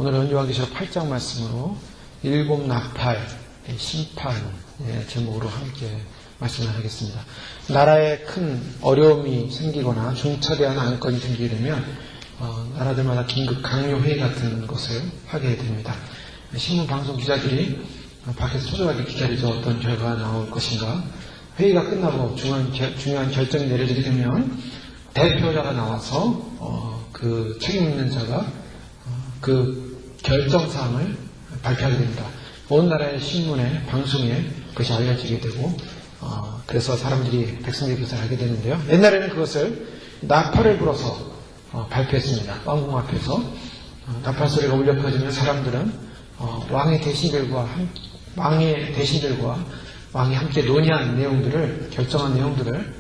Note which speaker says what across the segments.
Speaker 1: 오늘은 요한계시록 8장 말씀으로 일곱 나팔 심판의 제목으로 함께 말씀을 하겠습니다. 나라에 큰 어려움이 생기거나 중차대한 안건이 생기게 되면 나라들마다 긴급 강요회의 같은 것을 하게 됩니다. 신문 방송 기자들이 밖에서 초조하게 기다리죠. 어떤 결과가 나올 것인가. 회의가 끝나고 중요한 결정이 내려지게 되면 대표자가 나와서 그 책임 있는 자가 그 결정사항을 발표하게 됩니다. 온 나라의 신문에, 방송에 그것이 알려지게 되고 그래서 사람들이, 백성들이 그것을 알게 되는데요. 옛날에는 그것을 나팔을 불어서 발표했습니다. 왕궁 앞에서 나팔 소리가 울려 퍼지면 사람들은 왕의 대신들과 왕이 함께 논의한 내용들을, 결정한 내용들을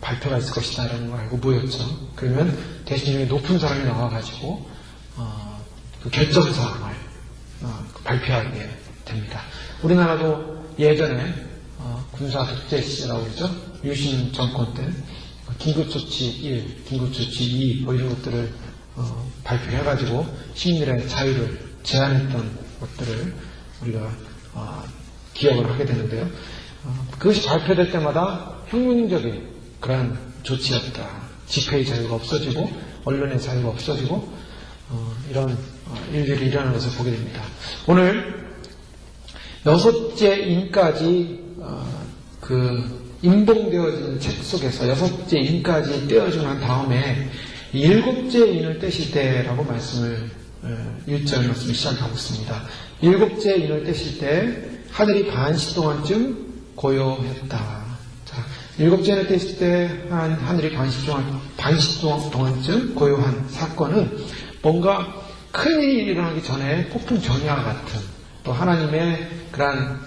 Speaker 1: 발표가 있을 것이다 라는 걸 알고 모였죠. 그러면 대신 중에 높은 사람이 나와가지고 그 결정사항을 발표하게 됩니다. 우리나라도 예전에 군사 독재 시대라고 그러죠. 유신 정권 때 긴급조치 1, 긴급조치 2 이런 것들을 발표해가지고 시민들의 자유를 제한했던 것들을 우리가 기억을 하게 되는데요. 그것이 발표될 때마다 혁명적인 그러한 조치였다. 집회의 자유가 없어지고 언론의 자유가 없어지고 이런 일들이 일어나는 것을 보게 됩니다. 오늘 여섯째 인까지 임봉되어진 책 속에서 여섯째 인까지 떼어주고 난 다음에 일곱째 인을 떼실 때라고 말씀을 1절 말씀을 시작하고 있습니다. 일곱째 인을 떼실 때 하늘이 반시 동안쯤 고요했다. 자, 일곱째 인을 떼실 때 하늘이 반시 동안쯤 고요한 사건은 뭔가 큰 일이 일어나기 전에 폭풍 전야와 같은 또 하나님의 그러한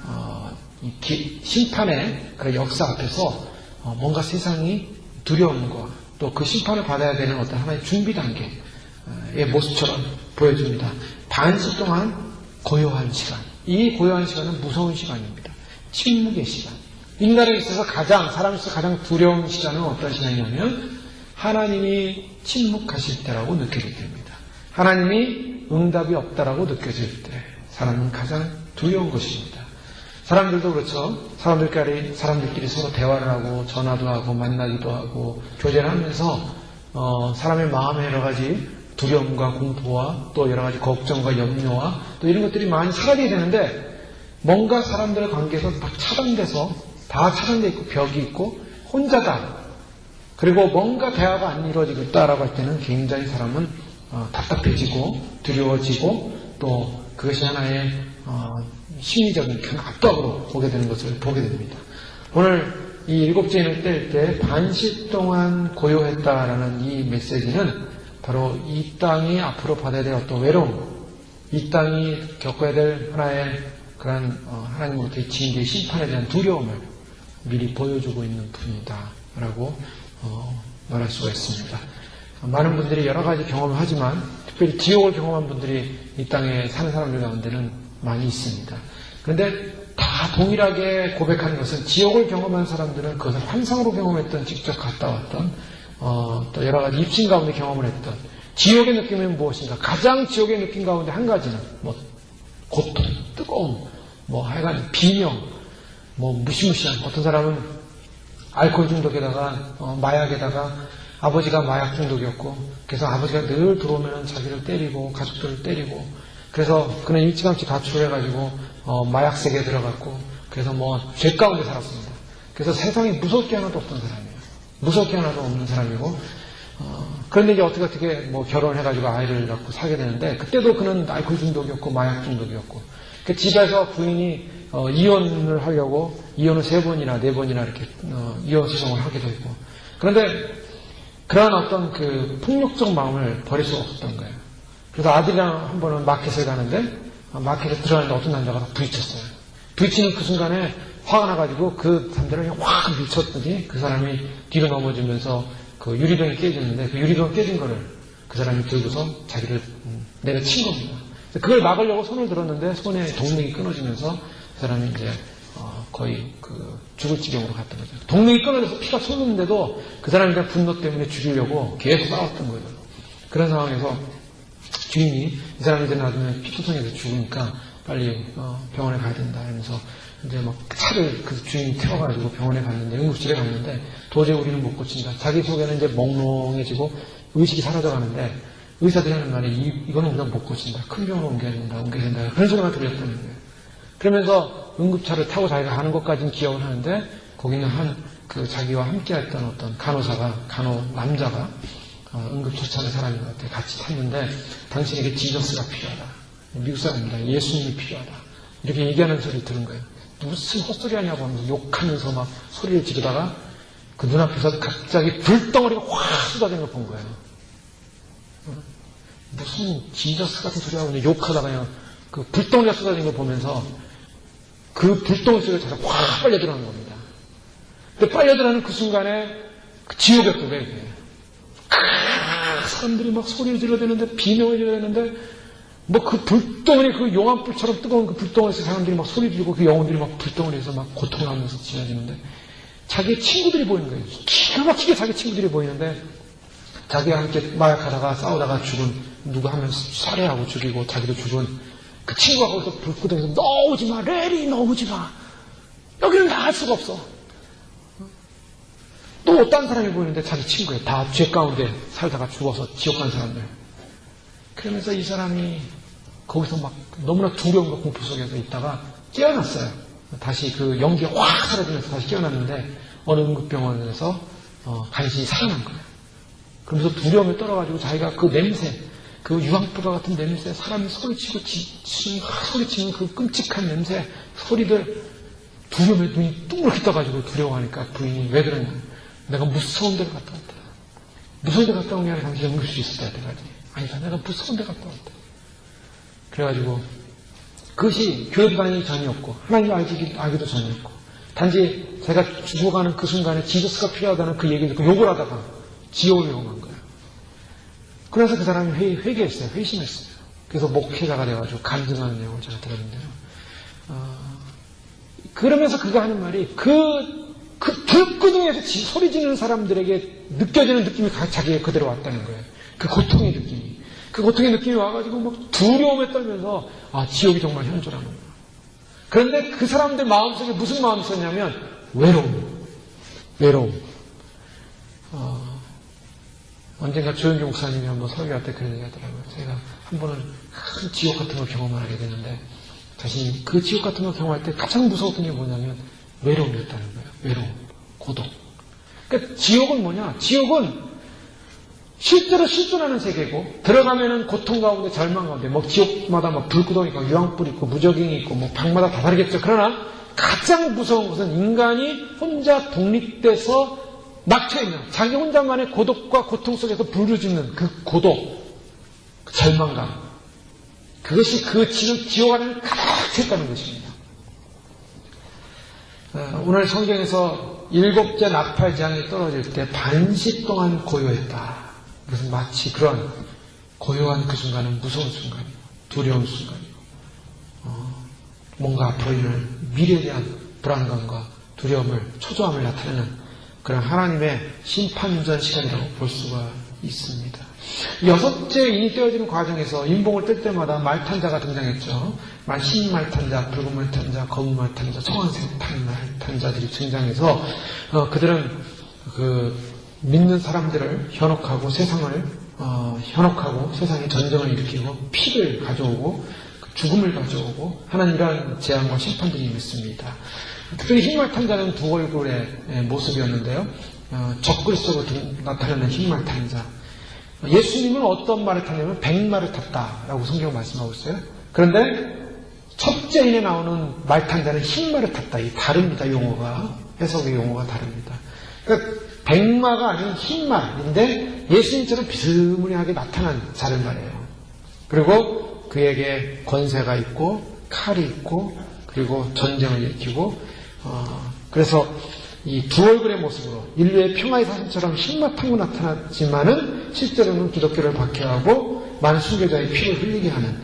Speaker 1: 심판의 그런 역사 앞에서 뭔가 세상이 두려움과 또 그 심판을 받아야 되는 어떤 하나의 준비 단계의 모습처럼 보여줍니다. 반시 동안 고요한 시간. 이 고요한 시간은 무서운 시간입니다. 침묵의 시간. 인간에 있어서 사람에 있어서 가장 두려운 시간은 어떤 시간이냐면 하나님이 침묵하실 때라고 느껴질 때입니다. 하나님이 응답이 없다라고 느껴질 때 사람은 가장 두려운 것입니다. 사람들도 그렇죠. 사람들끼리 서로 대화를 하고 전화도 하고 만나기도 하고 교제를 하면서 사람의 마음에 여러 가지 두려움과 공포와 또 여러 가지 걱정과 염려와 또 이런 것들이 많이 사라지게 되는데 뭔가 사람들의 관계에서 다 차단돼 있고 벽이 있고 혼자다. 그리고 뭔가 대화가 안 이루어지고 있다라고 할 때는 굉장히 사람은 답답해지고 두려워지고 또 그것이 하나의 심리적인 큰 압박으로 보게 되는 것을 보게 됩니다. 오늘 이 일곱째 인을 뗄 때 반시 동안 고요했다라는 이 메시지는 바로 이 땅이 앞으로 받아야 될 어떤 외로움, 이 땅이 겪어야 될 하나의 그런 하나님으로부터의 징계, 심판에 대한 두려움을 미리 보여주고 있는 분이다라고 말할 수가 있습니다. 많은 분들이 여러 가지 경험을 하지만 특별히 지옥을 경험한 분들이 이 땅에 사는 사람들 가운데는 많이 있습니다. 그런데 다 동일하게 고백하는 것은 지옥을 경험한 사람들은 그것을 환상으로 경험했던, 직접 갔다 왔던 또 여러 가지 입신 가운데 경험을 했던 지옥의 느낌은 무엇인가? 가장 지옥의 느낌 가운데 한 가지는 고통, 뜨거움, 하여간 비명, 무시무시한 어떤 사람은 알코올 중독에다가 마약에다가 아버지가 마약 중독이었고 그래서 아버지가 늘 들어오면 자기를 때리고 가족들을 때리고 그래서 그는 일찌감치 가출을 해가지고 마약 세계에 들어갔고 그래서 죄 가운데 살았습니다. 그래서 세상에 무서울 게 하나도 없던 사람이에요. 무서울 게 하나도 없는 사람이고 그런데 이제 어떻게 결혼을 해가지고 아이를 낳고 살게 되는데 그때도 그는 알코올 중독이었고 마약 중독이었고 그 집에서 부인이 이혼을 하려고 이혼을 3번이나 4번이나 이렇게 이혼 소송을 하기도 했고 그런데 그러한 어떤 그 폭력적 마음을 버릴 수가 없었던 거예요. 그래서 아들이랑 한 번은 마켓을 가는데 마켓에 들어가는데 어떤 남자가 부딪혔어요. 부딪히는 그 순간에 화가 나가지고 그 남자를 확 밀쳤더니 그 사람이 뒤로 넘어지면서 그 유리병이 깨지는데 그 유리병 깨진 거를 그 사람이 들고서 자기를 내려친 겁니다. 그걸 막으려고 손을 들었는데 손에 동맥이 끊어지면서 그 사람이 이제 거의 죽을 지경으로 갔던 거죠. 동맥이 끊어져서 피가 솟는데도 그 사람에 대한 분노 때문에 죽이려고 계속 싸웠던 거죠. 그런 상황에서 주인이 이 사람이 이제 나중에 피투성에서 죽으니까 빨리 병원에 가야 된다 하면서 이제 막 차를 그 주인이 태워가지고 병원에 갔는데, 응급실에 갔는데 도저히 우리는 못 고친다. 자기 속에는 이제 몽롱해지고 의식이 사라져가는데 의사들이 하는 말이 이거는 우리가 못 고친다. 큰 병원으로 옮겨야 된다. 그런 소리가 들렸다는 거예요. 그러면서 응급차를 타고 자기가 가는 것까지는 기억을 하는데 거기는 자기와 함께 했던 어떤 남자가 응급처치하는 사람인 것 같아요. 같이 탔는데 당신에게 지저스가 필요하다. 미국 사람입니다. 예수님이 필요하다. 이렇게 얘기하는 소리를 들은 거예요. 무슨 헛소리 하냐고 하면서 욕하면서 막 소리를 지르다가 그 눈앞에서 갑자기 불덩어리가 확 쏟아진 걸 본 거예요. 무슨 지저스 같은 소리 하고 욕하다가 그냥 그 불덩어리가 쏟아진 걸 보면서 그 불덩어리 속에 자기가 확 빨려 들어가는 겁니다. 근데 빨려 들어가는 그 순간에 그 지옥이었던 거예요. 사람들이 막 소리를 질러대는데 비명을 질러대는데 뭐 그 불덩어리 그 용암불처럼 뜨거운 그 불덩어리에서 사람들이 막 소리 지르고 그 영혼들이 막 불덩어리에서 막 고통을 하면서 지나지는데 자기의 친구들이 보이는 거예요. 기가 막히게 자기 친구들이 보이는데 자기와 함께 마약하다가 싸우다가 죽은 누구 하면 살해하고 죽이고 자기도 죽은 그 친구가 거기서 불구덩이에서 넣어오지 마, 레리 넣어오지 마. 여기는 나갈 수가 없어. 또 딴 사람이 보이는데 자기 친구예요. 다 죄 가운데 살다가 죽어서 지옥 간 사람들. 그러면서 이 사람이 거기서 막 너무나 두려움과 공포 속에서 있다가 깨어났어요. 다시 그 연기가 확 사라지면서 다시 깨어났는데 어느 응급병원에서 간신히 살아난 거예요. 그러면서 두려움에 떨어가지고 자기가 그 냄새, 그 유황불과 같은 냄새, 사람이 소리치고 소리치는 그 끔찍한 냄새, 소리들, 두려움에 눈이 뚱그렇게 떠가지고 두려워하니까 부인이 왜 그러냐. 내가 무서운 데를 갔다 왔다. 무서운 데 갔다 온 게 아니라 당신이 응급실에 있었다 때까지. 아니다, 내가 무서운 데 갔다 왔다. 그래가지고 그것이 교회다니기 전이 없고 하나님 알기도 전이 없고 단지 제가 죽어가는 그 순간에 지저스가 필요하다는 그 얘기를 듣고 욕을 하다가 지옥을 경험한 거예요. 그래서 그 사람이 회개했어요. 회심했어요. 그래서 목회자가 돼가지고 간증하는 내용을 제가 들었는데요. 그러면서 그가 하는 말이 그 불구덩이에서 소리 지르는 사람들에게 느껴지는 느낌이 자기에 그대로 왔다는 거예요. 그 고통의 느낌이. 그 고통의 느낌이 와가지고 막 두려움에 떨면서 지옥이 정말 현존하는 거예요. 그런데 그 사람들 마음속에 무슨 마음이 있었냐면 외로움. 언젠가 조영기 목사님이 한번 설교할 때 그런 얘기 하더라고요. 제가 한 번은 큰 지옥 같은 걸 경험을 하게 되는데 자신이 그 지옥 같은 걸 경험할 때 가장 무서웠던 게 뭐냐면 외로움이었다는 거예요. 외로움, 고독. 그러니까 지옥은 뭐냐? 지옥은 실제로 실존하는 세계고 들어가면은 고통 가운데 절망 가운데 뭐 지옥마다 뭐 불구덩이 있고 유황불 있고 무적행이 있고 뭐 방마다 다 다르겠죠. 그러나 가장 무서운 것은 인간이 혼자 독립돼서 막혀있는 자기 혼자만의 고독과 고통 속에서 부르짖는 그 고독, 그 절망감, 그것이 그 지옥 안에 가득 찼다는 것입니다. 오늘 성경에서 7째 나팔장이 떨어질 때 반시 동안 고요했다. 무슨 마치 그런 고요한 그 순간은 무서운 순간이고 두려운 순간이고 뭔가 앞으로 있는 미래에 대한 불안감과 두려움을 초조함을 나타내는 그런 하나님의 심판전 시간이라고 볼 수가 있습니다. 6째 인이 떼어지는 과정에서 인봉을 뗄 때마다 말탄자가 등장했죠. 흰 말탄자, 붉은 말탄자, 검은 말탄자, 청한색 말탄자들이 등장해서 그들은 그 믿는 사람들을 현혹하고 세상에 전쟁을 일으키고 피를 가져오고 죽음을 가져오고 하는 이러한 재앙과 심판들이 있습니다. 특별히 흰말탄자는 두 얼굴의 모습이었는데요. 적그리스도로 나타나는 흰말탄자. 예수님은 어떤 말을 탔냐면 100마를 탔다라고 성경 말씀하고 있어요. 그런데 첫째 인에 나오는 말탄자는 흰말을 탔다. 이 다릅니다. 용어가. 해석의 용어가 다릅니다. 그러니까 100마가 아닌 흰말인데 예수님처럼 비스무리하게 나타난 자를 말이에요. 그리고 그에게 권세가 있고 칼이 있고 그리고 전쟁을 일으키고 그래서 이 두 얼굴의 모습으로 인류의 평화의 사슴처럼 흰맛 타고 나타났지만은 실제로는 기독교를 박해하고 많은 순교자의 피를 흘리게 하는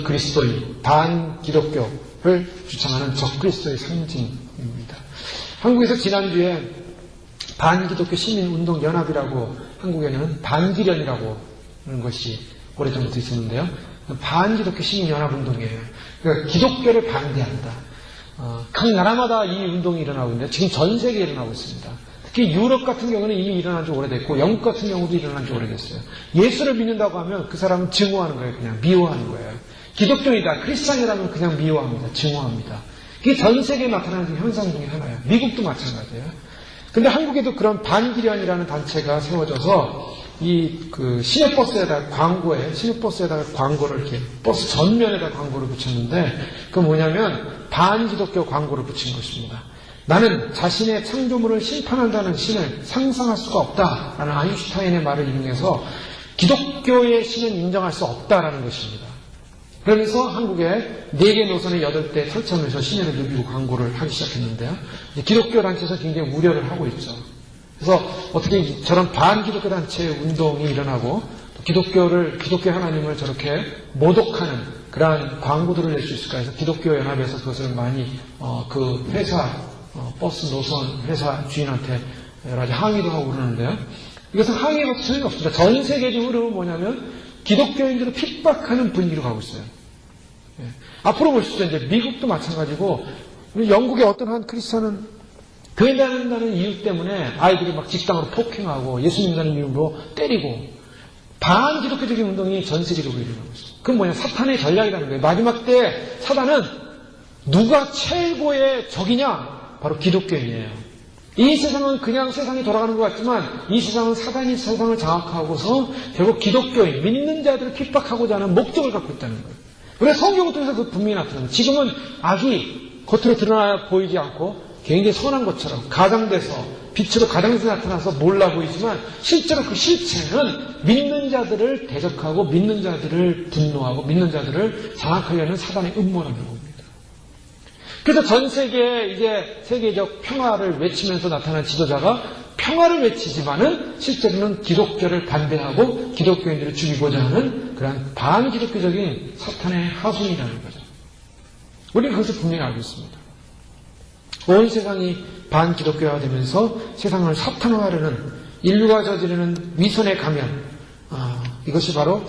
Speaker 1: 그리스도인, 기독교를 주창하는 적그리스도의 상징입니다. 한국에서 지난주에 반기독교 시민운동연합이라고 한국에는 반기련이라고 것이 오래전부터 있었는데요. 반기독교 시민연합운동이에요. 그러니까 기독교를 반대한다. 각 나라마다 이 운동이 일어나고 있는데 지금 전 세계에 일어나고 있습니다. 특히 유럽 같은 경우는 이미 일어난 지 오래됐고 영국 같은 경우도 일어난 지 오래됐어요. 예수를 믿는다고 하면 그 사람은 증오하는 거예요. 그냥 미워하는 거예요. 기독교이다, 크리스찬이라면 그냥 미워합니다. 증오합니다. 이게 전 세계에 나타나는 현상 중에 하나예요. 미국도 마찬가지예요. 근데 한국에도 그런 반기련이라는 단체가 세워져서 시내버스에다가 광고를 이렇게 버스 전면에다 광고를 붙였는데 그건 뭐냐면 반기독교 광고를 붙인 것입니다. 나는 자신의 창조물을 심판한다는 신을 상상할 수가 없다라는 아인슈타인의 말을 인용해서 기독교의 신은 인정할 수 없다라는 것입니다. 그러면서 한국에 4개 노선의 8대 설치하면서 신년을 누비고 광고를 하기 시작했는데요. 기독교 단체에서 굉장히 우려를 하고 있죠. 그래서 어떻게 저런 반기독교 단체의 운동이 일어나고 기독교 하나님을 저렇게 모독하는 그러한 광고들을 낼 수 있을까 해서 기독교 연합에서 그것을 많이 버스 노선 회사 주인한테 여러 가지 항의도 하고 그러는데요. 이것은 항의가 소용이 없습니다. 전 세계적으로 뭐냐면 기독교인들을 핍박하는 분위기로 가고 있어요. 예. 앞으로 보시죠. 이제 미국도 마찬가지고 영국의 어떤 한 크리스찬은 교회 다닌다는 이유 때문에 아이들이 막 직장으로 폭행하고 예수 믿는다는 이유로 때리고 반기독교적인 운동이 전 세계적으로 일어나고 있어요. 그건 뭐냐? 사탄의 전략이라는 거예요. 마지막 때 사단은 누가 최고의 적이냐? 바로 기독교인이에요. 이 세상은 그냥 세상이 돌아가는 것 같지만 이 세상은 사단이 세상을 장악하고서 결국 기독교인, 믿는 자들을 핍박하고자 하는 목적을 갖고 있다는 거예요. 그래서 성경을 통해서 그 분명히 나타납니다. 지금은 악이 겉으로 드러나 보이지 않고 굉장히 선한 것처럼 가장돼서 빛으로 가장돼서 나타나서 몰라 보이지만 실제로 그 실체는 믿는 자들을 대적하고 믿는 자들을 분노하고 믿는 자들을 장악하려는 사단의 음모라는 겁니다. 그래서 전 세계에 이제 세계적 평화를 외치면서 나타난 지도자가 평화를 외치지만은 실제로는 기독교를 반대하고 기독교인들을 죽이고자 하는 그런 반기독교적인 사탄의 하수인이라는 거죠. 우리는 그것을 분명히 알고 있습니다. 온 세상이 반기독교화 되면서 세상을 사탄화하려는 인류가 저지르는 위선의 가면, 이것이 바로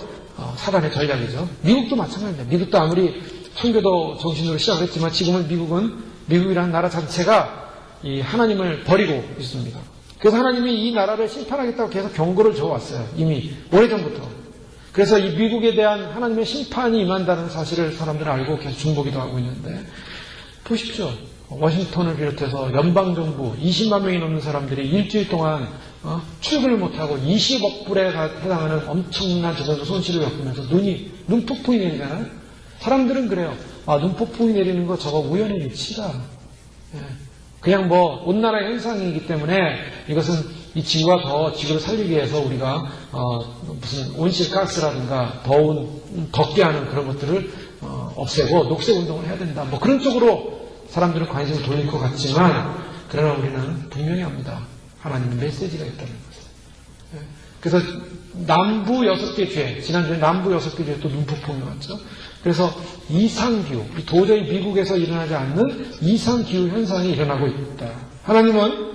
Speaker 1: 사단의 전략이죠. 미국도 마찬가지입니다. 미국도 아무리 청교도 정신으로 시작을 했지만 지금은 미국이라는 나라 자체가 이 하나님을 버리고 있습니다. 그래서 하나님이 이 나라를 심판하겠다고 계속 경고를 줘왔어요. 이미 오래전부터. 그래서 이 미국에 대한 하나님의 심판이 임한다는 사실을 사람들은 알고 계속 중보기도 하고 있는데 보십시오. 워싱턴을 비롯해서 연방정부 20만 명이 넘는 사람들이 일주일 동안 출근을 못하고 20억 불에 해당하는 엄청난 재정적 손실을 겪으면서 눈폭풍이 내리잖아요. 사람들은 그래요. 눈폭풍이 내리는 거 저거 우연의 일치다. 그냥 온난화 현상이기 때문에 이것은 이 지구가 더 지구를 살리기 위해서 우리가 무슨 온실가스라든가 덥게 하는 그런 것들을 없애고 녹색 운동을 해야 된다. 그런 쪽으로 사람들은 관심을 돌릴 것 같지만 그러나 우리는 분명히 합니다. 하나님의 메시지가 있다는 것을. 그래서 남부 6개 죄, 지난주에 남부 6개 죄 또 눈폭풍이 왔죠. 그래서 이상기후, 도저히 미국에서 일어나지 않는 이상기후 현상이 일어나고 있다. 하나님은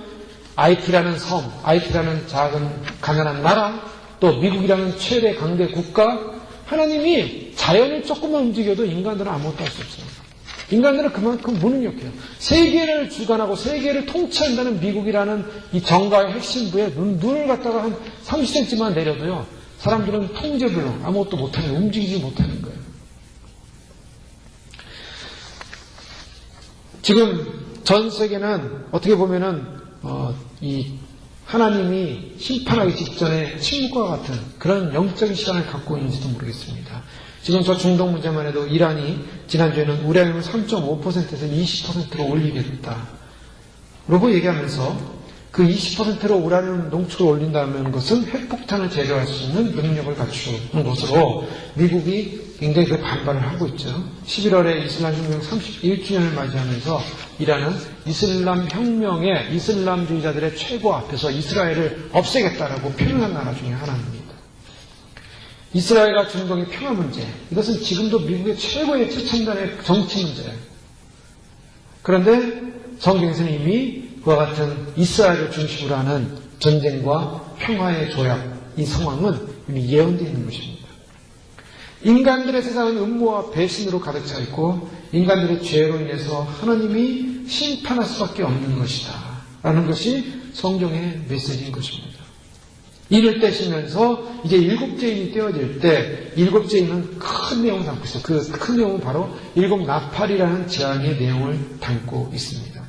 Speaker 1: IT라는 섬, IT라는 작은 가난한 나라, 또 미국이라는 최대 강대 국가, 하나님이 자연을 조금만 움직여도 인간들은 아무것도 할 수 없어요. 인간들은 그만큼 무능력해요. 세계를 주관하고 세계를 통치한다는 미국이라는 이 정가의 핵심부에 눈을 갖다가 한 30cm만 내려도요, 사람들은 통제불능, 아무것도 못하는 거예요. 움직이지 못하는 거예요. 지금 전 세계는 어떻게 보면은 이 하나님이 심판하기 직전에 침묵과 같은 그런 영적인 시간을 갖고 있는지도 모르겠습니다. 지금 저 중동 문제만 해도 이란이 지난주에는 우라늄을 3.5%에서 20%로 올리겠다. 라고 얘기하면서 그 20%로 우라늄 농축을 올린다는 것은 핵폭탄을 제거할 수 있는 능력을 갖추는 것으로 미국이 굉장히 그 반발을 하고 있죠. 11월에 이슬람 혁명 31주년을 맞이하면서 이란은 이슬람 혁명의 이슬람주의자들의 최고 앞에서 이스라엘을 없애겠다라고 표현한 나라 중에 하나입니다. 이스라엘과 중동의 평화 문제, 이것은 지금도 미국의 최고의 최첨단의 정치 문제예요. 그런데 성경에서는 이미 그와 같은 이스라엘을 중심으로 하는 전쟁과 평화의 조약, 이 상황은 이미 예언되어 있는 것입니다. 인간들의 세상은 음모와 배신으로 가득 차 있고 인간들의 죄로 인해서 하나님이 심판할 수밖에 없는 것이다 라는 것이 성경의 메시지인 것입니다. 이를 떼시면서 이제 일곱째인이 떼어질 때 일곱째인은 큰 내용을 담고 있어요. 그 큰 내용은 바로 일곱 나팔이라는 재앙의 내용을 담고 있습니다.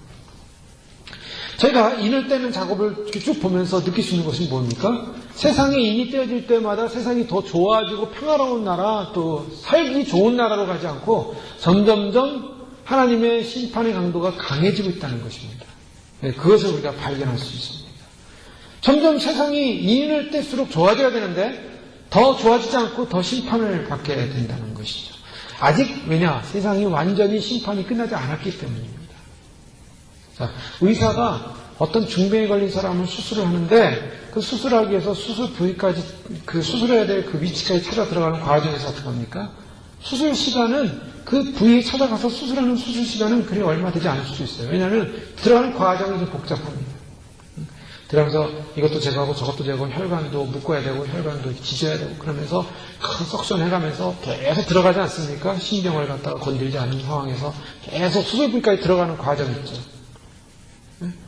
Speaker 1: 저희가 인을 떼는 작업을 이렇게 쭉 보면서 느낄 수 있는 것이 뭡니까? 세상에 인이 떼어질 때마다 세상이 더 좋아지고 평화로운 나라, 또 살기 좋은 나라로 가지 않고 점점점 하나님의 심판의 강도가 강해지고 있다는 것입니다. 네, 그것을 우리가 발견할 수 있습니다. 점점 세상이 인을 뗄수록 좋아져야 되는데 더 좋아지지 않고 더 심판을 받게 된다는 것이죠. 아직 왜냐? 세상이 완전히 심판이 끝나지 않았기 때문입니다. 자, 의사가 어떤 중병에 걸린 사람을 수술을 하는데 그 수술하기 위해서 수술 부위까지 그 수술해야 될 그 위치까지 찾아 들어가는 과정에서 어떻게 합니까? 수술 시간은 그 부위에 찾아가서 수술하는 수술 시간은 그리 얼마 되지 않을 수도 있어요. 왜냐하면 들어가는 과정이 좀 복잡합니다. 들어가면서 이것도 제거하고 저것도 제거하고 혈관도 묶어야 되고 혈관도 지져야 되고 그러면서 큰 석션 해가면서 계속 들어가지 않습니까? 신경을 갖다가 건들지 않는 상황에서 계속 수술 부위까지 들어가는 과정이 있죠.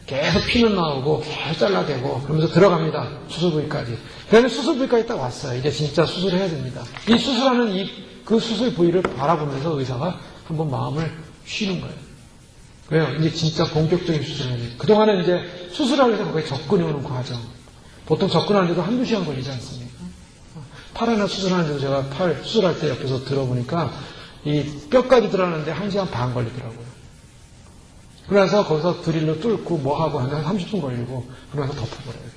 Speaker 1: 계속 피는 나오고 계속 잘라대고 그러면서 들어갑니다. 수술 부위까지. 그다음에 수술 부위까지 딱 왔어요. 이제 진짜 수술을 해야 됩니다. 이 수술하는 그 수술 부위를 바라보면서 의사가 한번 마음을 쉬는 거예요. 왜요? 이제 진짜 본격적인 수술을 해야 돼요. 그동안은 이제 수술하기 위해서 거기에 접근해 오는 과정. 보통 접근하는데도 한두 시간 걸리지 않습니까? 팔 하나 수술하는데도 제가 팔 수술할 때 옆에서 들어보니까 이 뼈까지 들어가는데 1시간 반 걸리더라고요. 그래서 거기서 드릴로 뚫고 뭐 하고 한 30분 걸리고 그러면서 덮어버려요.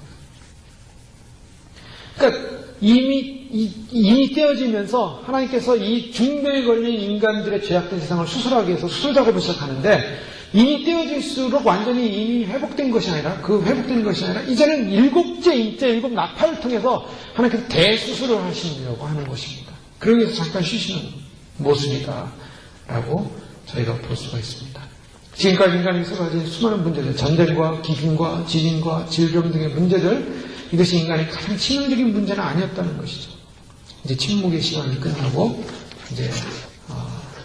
Speaker 1: 그러니까 이미 떼어지면서 하나님께서 이 중병에 걸린 인간들의 죄악된 세상을 수술하기 위해서 수술 작업을 시작하는데 이미 떼어질수록 완전히 이미 회복된 것이 아니라 그 회복된 것이 아니라 이제는 일곱째 인째 일곱 나팔을 통해서 하나님께서 대수술을 하시려고 하는 것입니다. 그러기 위해서 잠깐 쉬시는 모습이다라고 저희가 볼 수가 있습니다. 지금까지 인간이 쏟아진 수많은 문제들, 전쟁과 기근과 지진과 질병 등의 문제들, 이것이 인간의 가장 치명적인 문제는 아니었다는 것이죠. 이제 침묵의 시간이 끝나고 이제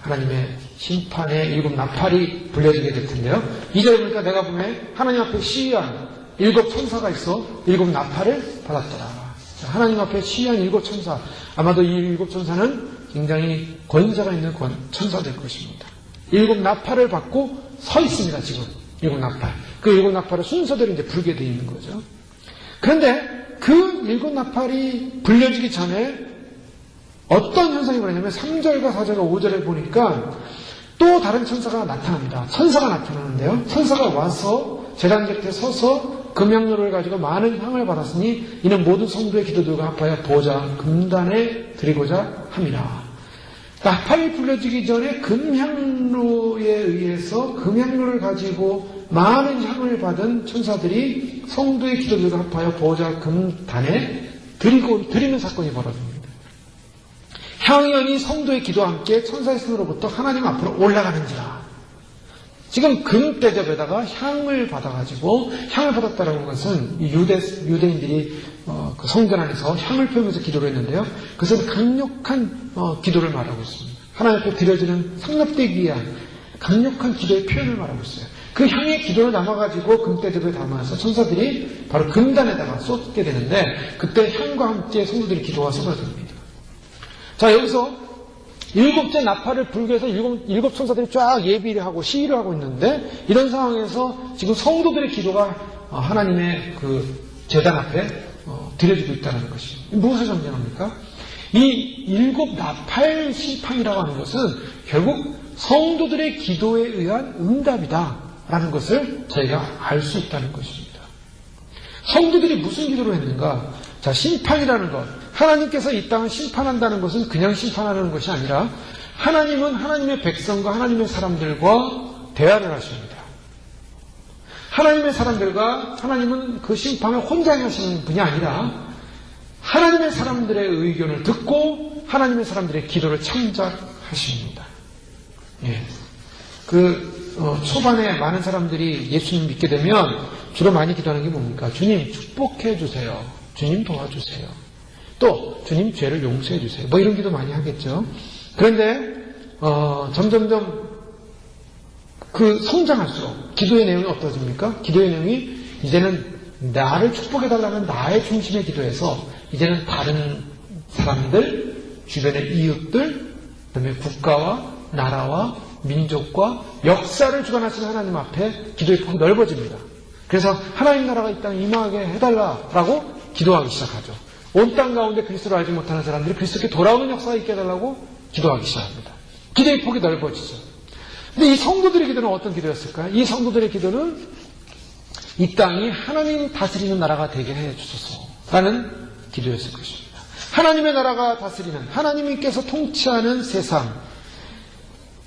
Speaker 1: 하나님의 심판의 일곱 나팔이 불려지게 될 텐데요. 2절에 보니까 내가 보면 하나님 앞에 시위한 일곱 천사가 있어 일곱 나팔을 받았더라. 하나님 앞에 시위한 일곱 천사, 아마도 이 일곱 천사는 굉장히 권세가 있는 천사될 것입니다. 일곱 나팔을 받고 서 있습니다, 지금. 일곱 나팔. 그 일곱 나팔의 순서대로 이제 불게 되어 있는 거죠. 그런데 그 일곱 나팔이 불려지기 전에 어떤 현상이 벌어지냐면 3절과 4절과 5절에 보니까 또 다른 천사가 나타납니다. 천사가 나타나는데요. 천사가 와서 제단 곁에 서서 금향로를 가지고 많은 향을 받았으니 이는 모든 성도의 기도들과 합하여 보좌 금단에 드리고자 함이라. 나팔이 불려지기 전에 금향로에 의해서 금향로를 가지고 많은 향을 받은 천사들이 성도의 기도들과 합하여 보좌 금단에 드리는 사건이 벌어집니다. 향연이 성도의 기도와 함께 천사의 손으로부터 하나님 앞으로 올라가는지라. 지금 금 대접에다가 향을 받아가지고 향을 받았다는 것은 유대인들이 그 성전 안에서 향을 피우면서 기도를 했는데요. 그것은 강력한 기도를 말하고 있습니다. 하나님 앞에 드려지는 상납되기 위한 강력한 기도의 표현을 말하고 있어요. 그 향의 기도를 남아가지고 금대접에 담아서 천사들이 바로 금단에다가 쏟게 되는데 그때 향과 함께 성도들이 기도가 쏟아집니다. 자, 여기서 일곱째 나팔을 불기 위해서 일곱 천사들이 쫙 예비를 하고 시위를 하고 있는데 이런 상황에서 지금 성도들의 기도가 하나님의 그 제단 앞에 드려지고 있다는 것입니다. 무엇을 상징합니까? 이 일곱 나팔 심판이라고 하는 것은 결국 성도들의 기도에 의한 응답이다라는 것을 저희가 알 수 있다는 것입니다. 성도들이 무슨 기도를 했는가? 자, 심판이라는 것. 하나님께서 이 땅을 심판한다는 것은 그냥 심판하는 것이 아니라 하나님은 하나님의 백성과 하나님의 사람들과 대화를 하십니다. 하나님의 사람들과 하나님은 그 심판을 혼자 하시는 분이 아니라 하나님의 사람들의 의견을 듣고 하나님의 사람들의 기도를 참작하십니다. 예. 초반에 많은 사람들이 예수님 믿게 되면 주로 많이 기도하는 게 뭡니까? 주님 축복해 주세요. 주님 도와주세요. 또 주님 죄를 용서해 주세요. 뭐 이런 기도 많이 하겠죠. 그런데 점점점 그 성장할수록 기도의 내용이 어떠집니까? 기도의 내용이 이제는 나를 축복해달라는 나의 중심의 기도에서 이제는 다른 사람들, 주변의 이웃들, 그다음에 국가와 나라와 민족과 역사를 주관하시는 하나님 앞에 기도의 폭이 넓어집니다. 그래서 하나님 나라가 이 땅에 임하게 해달라라고 기도하기 시작하죠. 온 땅 가운데 그리스도를 알지 못하는 사람들이 그리스도께 돌아오는 역사가 있게 해달라고 기도하기 시작합니다. 기도의 폭이 넓어지죠. 근데 이 성도들의 기도는 어떤 기도였을까요? 이 성도들의 기도는 이 땅이 하나님 다스리는 나라가 되게 해 주소서라는 기도였을 것입니다. 하나님의 나라가 다스리는, 하나님께서 통치하는 세상이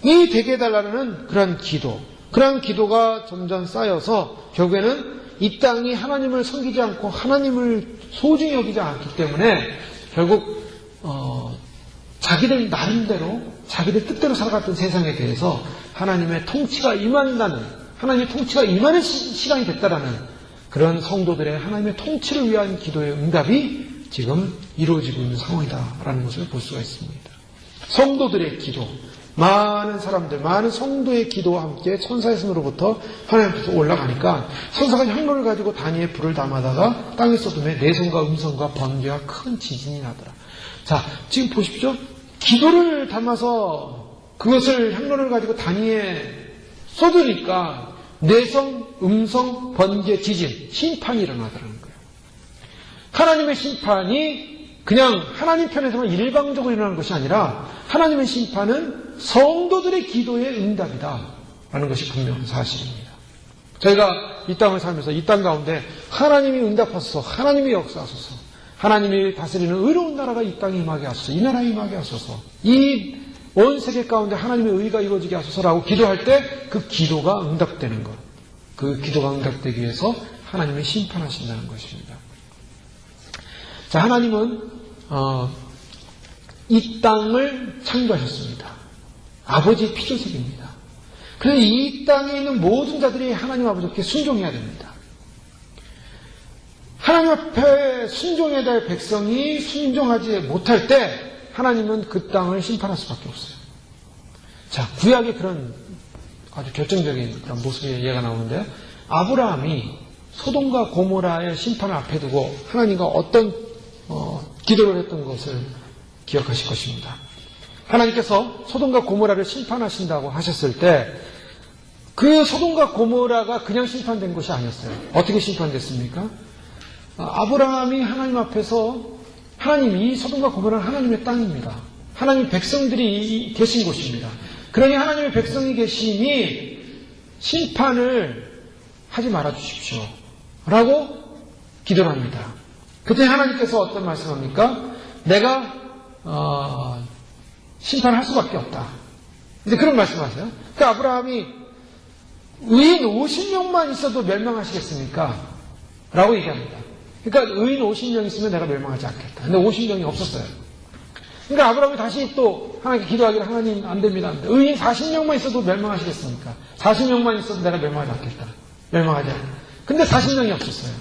Speaker 1: 되게 해달라는 그런 기도, 그런 기도가 점점 쌓여서 결국에는 이 땅이 하나님을 섬기지 않고 하나님을 소중히 여기지 않기 때문에 결국 자기들 나름대로 자기들 뜻대로 살아갔던 세상에 대해서 하나님의 통치가 임한다는, 하나님의 통치가 임하는 시간이 됐다라는 그런 성도들의 하나님의 통치를 위한 기도의 응답이 지금 이루어지고 있는 상황이다라는 것을 볼 수가 있습니다. 성도들의 기도, 많은 사람들, 많은 성도의 기도와 함께 천사의 손으로부터 하나님 앞에서 올라가니까 천사가 향로를 가지고 단위에 불을 담아다가 땅에 쏟음에 내성과 음성과 번개와 큰 지진이 나더라. 자, 지금 보십시오. 기도를 담아서 그것을 향로를 가지고 단위에 쏟으니까 내성, 음성, 번개, 지진, 심판이 일어나더라는 거예요. 하나님의 심판이 그냥 하나님 편에서만 일방적으로 일어나는 것이 아니라 하나님의 심판은 성도들의 기도의 응답이다 라는 것이 분명한 사실입니다. 저희가 이 땅을 살면서 이 땅 가운데 하나님이 응답하소서, 하나님이 역사하소서, 하나님이 다스리는 의로운 나라가 이 땅에 임하게 하소서, 이 나라에 임하게 하소서, 이 온 세계 가운데 하나님의 의가 이루어지게 하소서라고 기도할 때 그 기도가 응답되는 것, 그 기도가 응답되기 위해서 하나님이 심판하신다는 것입니다. 자, 하나님은 이 땅을 창조하셨습니다. 아버지의 피조색입니다. 그래서 이 땅에 있는 모든 자들이 하나님 아버지께 순종해야 됩니다. 하나님 앞에 순종해야 될 백성이 순종하지 못할 때 하나님은 그 땅을 심판할 수밖에 없어요. 자, 구약의 그런 아주 결정적인 그런 모습의 예가 나오는데요. 아브라함이 소돔과 고모라의 심판을 앞에 두고 하나님과 어떤 기도를 했던 것을 기억하실 것입니다. 하나님께서 소돔과 고모라를 심판하신다고 하셨을 때 그 소돔과 고모라가 그냥 심판된 것이 아니었어요. 어떻게 심판됐습니까? 아브라함이 하나님 앞에서 하나님이 소돔과 고모라는 하나님의 땅입니다. 하나님의 백성들이 계신 곳입니다. 그러니 하나님의 백성이 계시니 심판을 하지 말아 주십시오 라고 기도를 합니다. 그때 하나님께서 어떤 말씀합니까? 내가 심판할 수밖에 없다. 이제 그런 말씀하세요. 그러니까 아브라함이 의인 50명만 있어도 멸망하시겠습니까? 라고 얘기합니다. 그러니까 의인 50명 있으면 내가 멸망하지 않겠다. 근데 50명이 없었어요. 그러니까 아브라함이 다시 또 하나님께 기도하기를 하나님 안 됩니다. 의인 40명만 있어도 멸망하시겠습니까? 40명만 있어도 내가 멸망하지 않겠다. 멸망하지 않겠다. 근데 40명이 없었어요.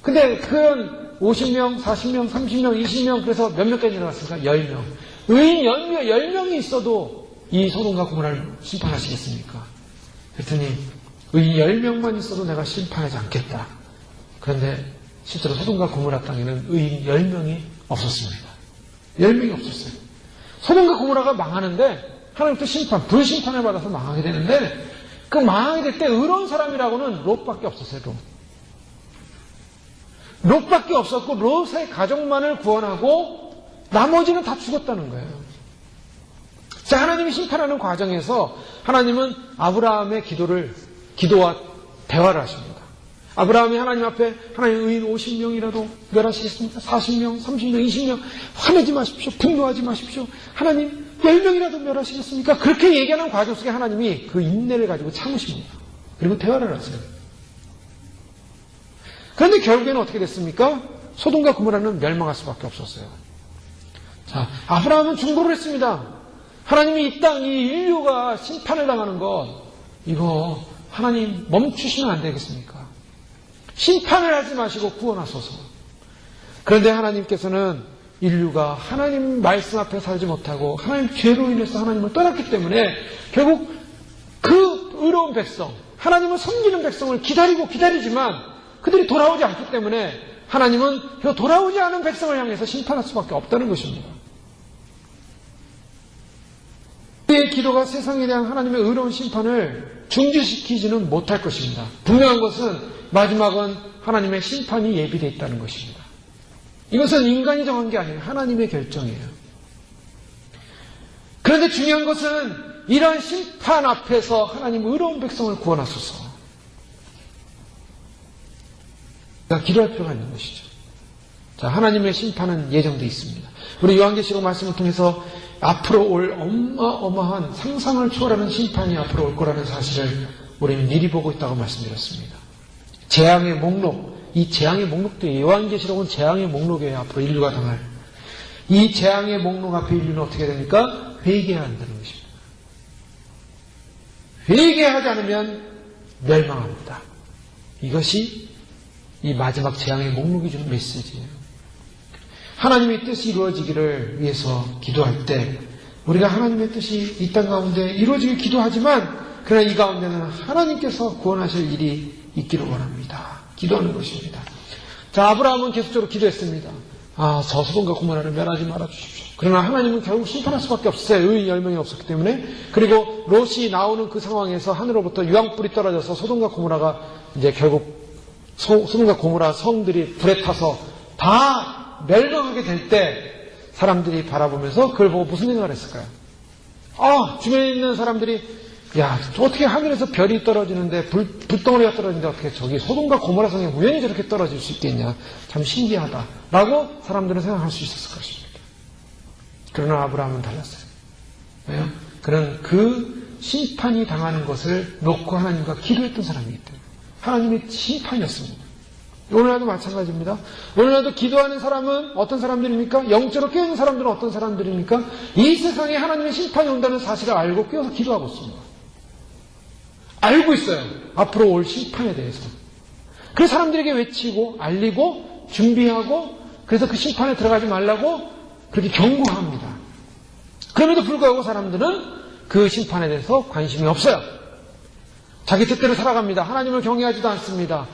Speaker 1: 근데 그런 50명, 40명, 30명, 20명 그래서 몇 명까지 내려갔습니까? 10명. 의인 10명이 있어도 이 소돔과 고모라를 심판하시겠습니까? 그랬더니 의인 10명만 있어도 내가 심판하지 않겠다. 그런데 실제로 소돔과 고모라 땅에는 의인 10명이 없었습니다. 10명이 없었어요. 소돔과 고모라가 망하는데 하나님께 심판, 불심판을 받아서 망하게 되는데 그 망하게 될 때 의로운 사람이라고는 롯밖에 없었어요. 롯밖에 없었고 롯의 가족만을 구원하고 나머지는 다 죽었다는 거예요. 자, 하나님이 심판하는 과정에서 하나님은 아브라함의 기도와 대화를 하십니다. 아브라함이 하나님 앞에 하나님 의인 50명이라도 멸하시겠습니까? 40명, 30명, 20명 화내지 마십시오. 분노하지 마십시오. 하나님 10명이라도 멸하시겠습니까? 그렇게 얘기하는 과정 속에 하나님이 그 인내를 가지고 참으십니다. 그리고 대화를 하세요. 그런데 결국에는 어떻게 됐습니까? 소돔과 고모라는 멸망할 수밖에 없었어요. 자, 아브라함은 중보를 했습니다. 하나님이 이 땅, 이 인류가 심판을 당하는 것, 이거 하나님 멈추시면 안 되겠습니까? 심판을 하지 마시고 구원하소서. 그런데 하나님께서는 인류가 하나님 말씀 앞에 살지 못하고 하나님 죄로 인해서 하나님을 떠났기 때문에 결국 그 의로운 백성, 하나님을 섬기는 백성을 기다리지만 그들이 돌아오지 않기 때문에 하나님은 그 돌아오지 않은 백성을 향해서 심판할 수밖에 없다는 것입니다. 우리의 기도가 세상에 대한 하나님의 의로운 심판을 중지시키지는 못할 것입니다. 분명한 것은 마지막은 하나님의 심판이 예비되어 있다는 것입니다. 이것은 인간이 정한 게 아니에요. 하나님의 결정이에요. 그런데 중요한 것은 이러한 심판 앞에서 하나님 의로운 백성을 구원하소서. 기도할 필요가 있는 것이죠. 자, 하나님의 심판은 예정되어 있습니다. 우리 요한계시록 말씀을 통해서 앞으로 올 어마어마한 상상을 초월하는 심판이 앞으로 올 거라는 사실을 우리는 미리 보고 있다고 말씀드렸습니다. 재앙의 목록, 이 재앙의 목록도 요한계시록은 재앙의 목록이에요. 앞으로 인류가 당할. 이 재앙의 목록 앞에 인류는 어떻게 됩니까? 회개해야 한다는 것입니다. 회개하지 않으면 멸망합니다. 이것이 이 마지막 재앙의 목록이 주는 메시지예요. 하나님의 뜻이 이루어지기를 위해서 기도할 때 우리가 하나님의 뜻이 이 땅 가운데 이루어지길 기도하지만 그러나 이 가운데는 하나님께서 구원하실 일이 있기를 원합니다. 기도하는 것입니다. 자, 아브라함은 계속적으로 기도했습니다. 저 소돔과 고모라를 멸하지 말아주십시오. 그러나 하나님은 결국 심판할 수밖에 없어요. 의인 10명이 없었기 때문에. 그리고 롯이 나오는 그 상황에서 하늘로부터 유황불이 떨어져서 소돔과 고모라가 이제 결국 소돔과 고모라 성들이 불에 타서 다 멸망하게 될 때 사람들이 바라보면서 그걸 보고 무슨 생각을 했을까요? 주변에 있는 사람들이 어떻게 하늘에서 별이 떨어지는데 불덩어리가 떨어지는데 어떻게 저기 소돔과 고모라 성에 우연히 저렇게 떨어질 수 있겠냐. 참 신기하다. 라고 사람들은 생각할 수 있었을 것입니다. 그러나 아브라함은 달랐어요. 왜요? 그는 그 심판이 당하는 것을 놓고 하나님과 기도했던 사람이기 때문에. 하나님의 심판이었습니다. 오늘날도 마찬가지입니다. 오늘날도 기도하는 사람은 어떤 사람들입니까? 영적으로 깨어있는 사람들은 어떤 사람들입니까? 이 세상에 하나님의 심판이 온다는 사실을 알고 깨어서 기도하고 있습니다. 알고 있어요. 앞으로 올 심판에 대해서. 그래서 사람들에게 외치고 알리고 준비하고 그래서 그 심판에 들어가지 말라고 그렇게 경고합니다. 그럼에도 불구하고 사람들은 그 심판에 대해서 관심이 없어요. 자기 뜻대로 살아갑니다. 하나님을 경외하지도 않습니다.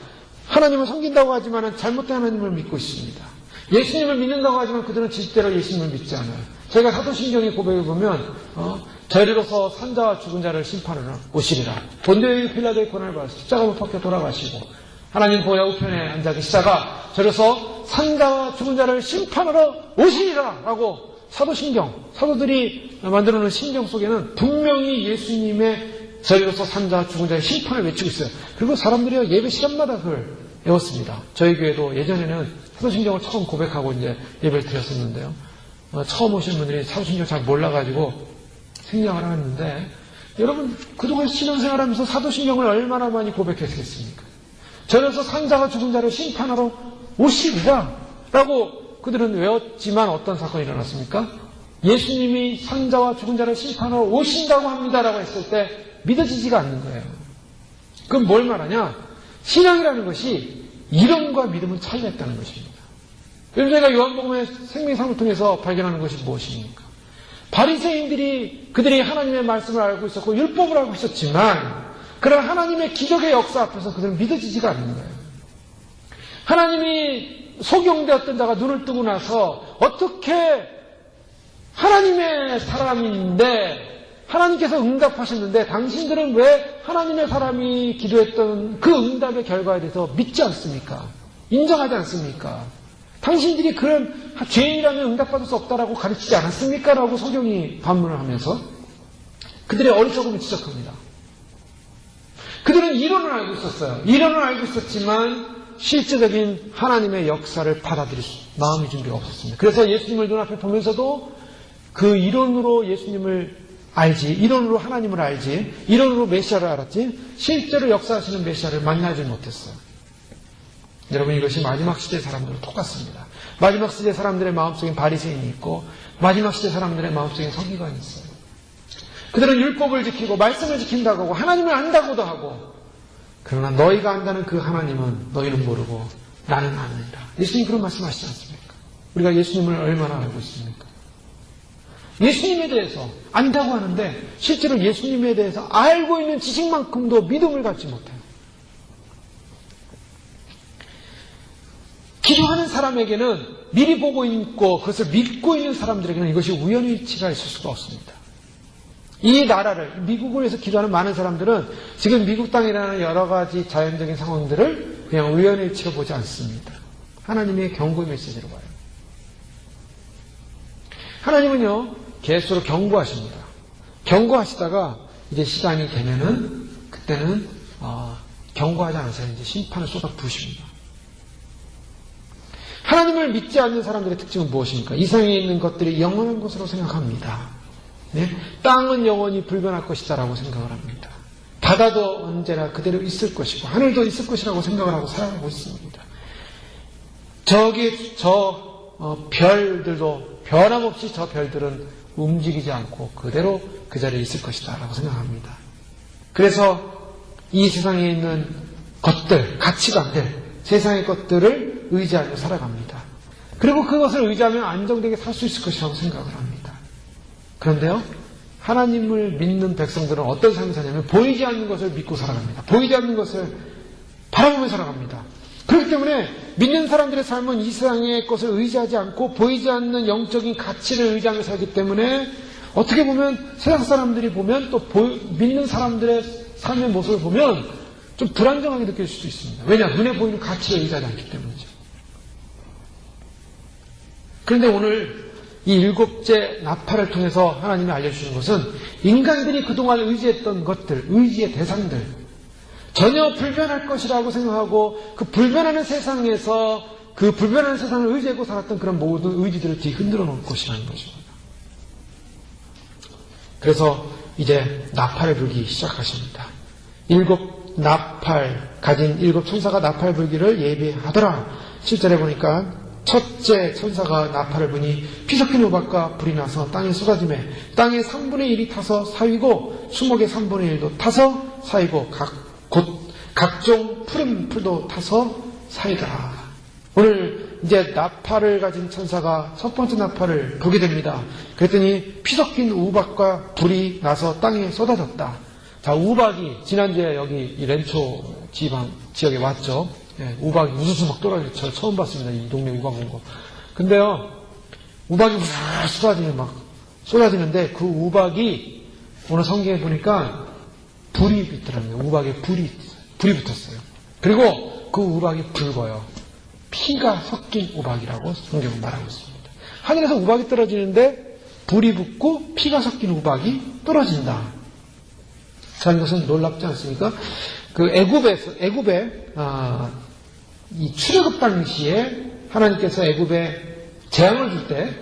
Speaker 1: 하나님을 섬긴다고 하지만 잘못된 하나님을 믿고 있습니다. 예수님을 믿는다고 하지만 그들은 질대로 예수님을 믿지 않아요. 저희가 사도신경의 고백을 보면 저희로서 산자와 죽은 자를 심판하러 오시리라. 본디오 필라도의 고난을 받아 십자가 못 박혀 돌아가시고 하나님 보좌 우편에 앉아 계시다가 저로서 산자와 죽은 자를 심판하러 오시리라 라고 사도들이 만들어놓은 신경 속에는 분명히 예수님의 저희로서 산자와 죽은 자의 심판을 외치고 있어요. 그리고 사람들이 예배 시간마다 그걸 외웠습니다. 저희 교회도 예전에는 사도신경을 처음 고백하고 이제 예배를 드렸었는데요. 처음 오신 분들이 사도신경 잘 몰라가지고 생략을 하는데 여러분 그동안 신앙생활하면서 사도신경을 얼마나 많이 고백했겠습니까? 저로서 산자와 죽은 자를 심판하러 오시리라 라고 그들은 외웠지만 어떤 사건이 일어났습니까? 예수님이 산자와 죽은 자를 심판하러 오신다고 합니다라고 했을 때 믿어지지가 않는 거예요. 그럼 뭘 말하냐? 신앙이라는 것이 이론과 믿음은 차이가 있다는 것입니다. 요즘 저희가 요한복음의 생명상을 통해서 발견하는 것이 무엇입니까? 바리새인들이 그들이 하나님의 말씀을 알고 있었고 율법을 알고 있었지만 그런 하나님의 기적의 역사 앞에서 그들은 믿어지지가 않는 거예요. 하나님이 소경되었던 자가 눈을 뜨고 나서 어떻게 하나님의 사람인데 하나님께서 응답하셨는데 당신들은 왜 하나님의 사람이 기도했던 그 응답의 결과에 대해서 믿지 않습니까? 인정하지 않습니까? 당신들이 그런 죄인이라면 응답받을 수 없다라고 가르치지 않았습니까? 라고 성경이 반문을 하면서 그들의 어리석음을 지적합니다. 그들은 이론을 알고 있었어요. 이론을 알고 있었지만 실제적인 하나님의 역사를 받아들일 마음의 준비가 없었습니다. 그래서 예수님을 눈앞에 보면서도 그 이론으로 예수님을 알지, 이론으로 하나님을 알지, 이론으로 메시아를 알았지 실제로 역사하시는 메시아를 만나지 못했어요. 여러분 이것이 마지막 시대 사람들은 똑같습니다. 마지막 시대 사람들의 마음속에 바리새인이 있고 마지막 시대 사람들의 마음속에 서기관이 있어요. 그들은 율법을 지키고 말씀을 지킨다고 하고 하나님을 안다고도 하고 그러나 너희가 안다는 그 하나님은 너희는 모르고 나는 아느니라. 예수님 그런 말씀하시지 않습니까? 우리가 예수님을 얼마나 알고 있습니까? 예수님에 대해서 안다고 하는데 실제로 예수님에 대해서 알고 있는 지식만큼도 믿음을 갖지 못해요. 기도하는 사람에게는 미리 보고 있고 그것을 믿고 있는 사람들에게는 이것이 우연일치가 있을 수가 없습니다. 이 나라를, 미국을 위해서 기도하는 많은 사람들은 지금 미국 땅에 일어나는 여러 가지 자연적인 상황들을 그냥 우연일치로 보지 않습니다. 하나님의 경고의 메시지로 봐요. 하나님은요, 계속 경고하십니다. 경고하시다가 이제 시간이 되면은 그때는 경고하지 않으세요. 이제 심판을 쏟아 부으십니다. 하나님을 믿지 않는 사람들의 특징은 무엇입니까? 이 세상에 있는 것들이 영원한 것으로 생각합니다. 네? 땅은 영원히 불변할 것이다라고 생각을 합니다. 바다도 언제나 그대로 있을 것이고 하늘도 있을 것이라고 생각을 하고 살아가고 있습니다. 별들도 변함없이 저 별들은 움직이지 않고 그대로 그 자리에 있을 것이다 라고 생각합니다. 그래서 이 세상에 있는 것들, 가치관들, 세상의 것들을 의지하며 살아갑니다. 그리고 그것을 의지하면 안정되게 살 수 있을 것이라고 생각을 합니다. 그런데요, 하나님을 믿는 백성들은 어떤 삶을 사냐면 보이지 않는 것을 믿고 살아갑니다. 보이지 않는 것을 바라보며 살아갑니다. 그렇기 때문에 믿는 사람들의 삶은 이 세상의 것을 의지하지 않고 보이지 않는 영적인 가치를 의지하며 살기 때문에 어떻게 보면 세상 사람들이 보면 또 믿는 사람들의 삶의 모습을 보면 좀 불안정하게 느낄 수도 있습니다. 왜냐? 눈에 보이는 가치를 의지하지 않기 때문이죠. 그런데 오늘 이 일곱째 나팔을 통해서 하나님이 알려주시는 것은 인간들이 그동안 의지했던 것들, 의지의 대상들, 전혀 불변할 것이라고 생각하고 그 불변하는 세상에서 그 불변하는 세상을 의지하고 살았던 그런 모든 의지들을 뒤흔들어 놓을 것이라는 것입니다. 그래서 이제 나팔을 불기 시작하십니다. 일곱 나팔 가진 일곱 천사가 나팔 불기를 예비하더라. 7절에 보니까 첫째 천사가 나팔을 부니 피 섞인 우박과 불이 나서 땅에 쏟아지매 땅의 3분의 1이 타서 사위고 수목의 3분의 1도 타서 사위고 각종 푸른 풀도 타서 사이더라. 오늘 이제 나팔을 가진 천사가 첫 번째 나팔을 보게 됩니다. 그랬더니 피 섞인 우박과 불이 나서 땅에 쏟아졌다. 자, 우박이 지난주에 여기 이 렌초 지역에 왔죠. 예, 우박이 우수수 막 떨어지고 저 처음 봤습니다. 이 동네 우박 온 거. 근데요, 우박이 막 쏟아지는데 그 우박이 오늘 성경에 보니까 불이 있더라고요. 우박에 불이 붙었어요. 그리고 그 우박이 붉어요. 피가 섞인 우박이라고 성경은 말하고 있습니다. 하늘에서 우박이 떨어지는데 불이 붙고 피가 섞인 우박이 떨어진다. 자, 이것은 놀랍지 않습니까? 그 애굽에 이 출애굽 당시에 하나님께서 애굽에 재앙을 줄 때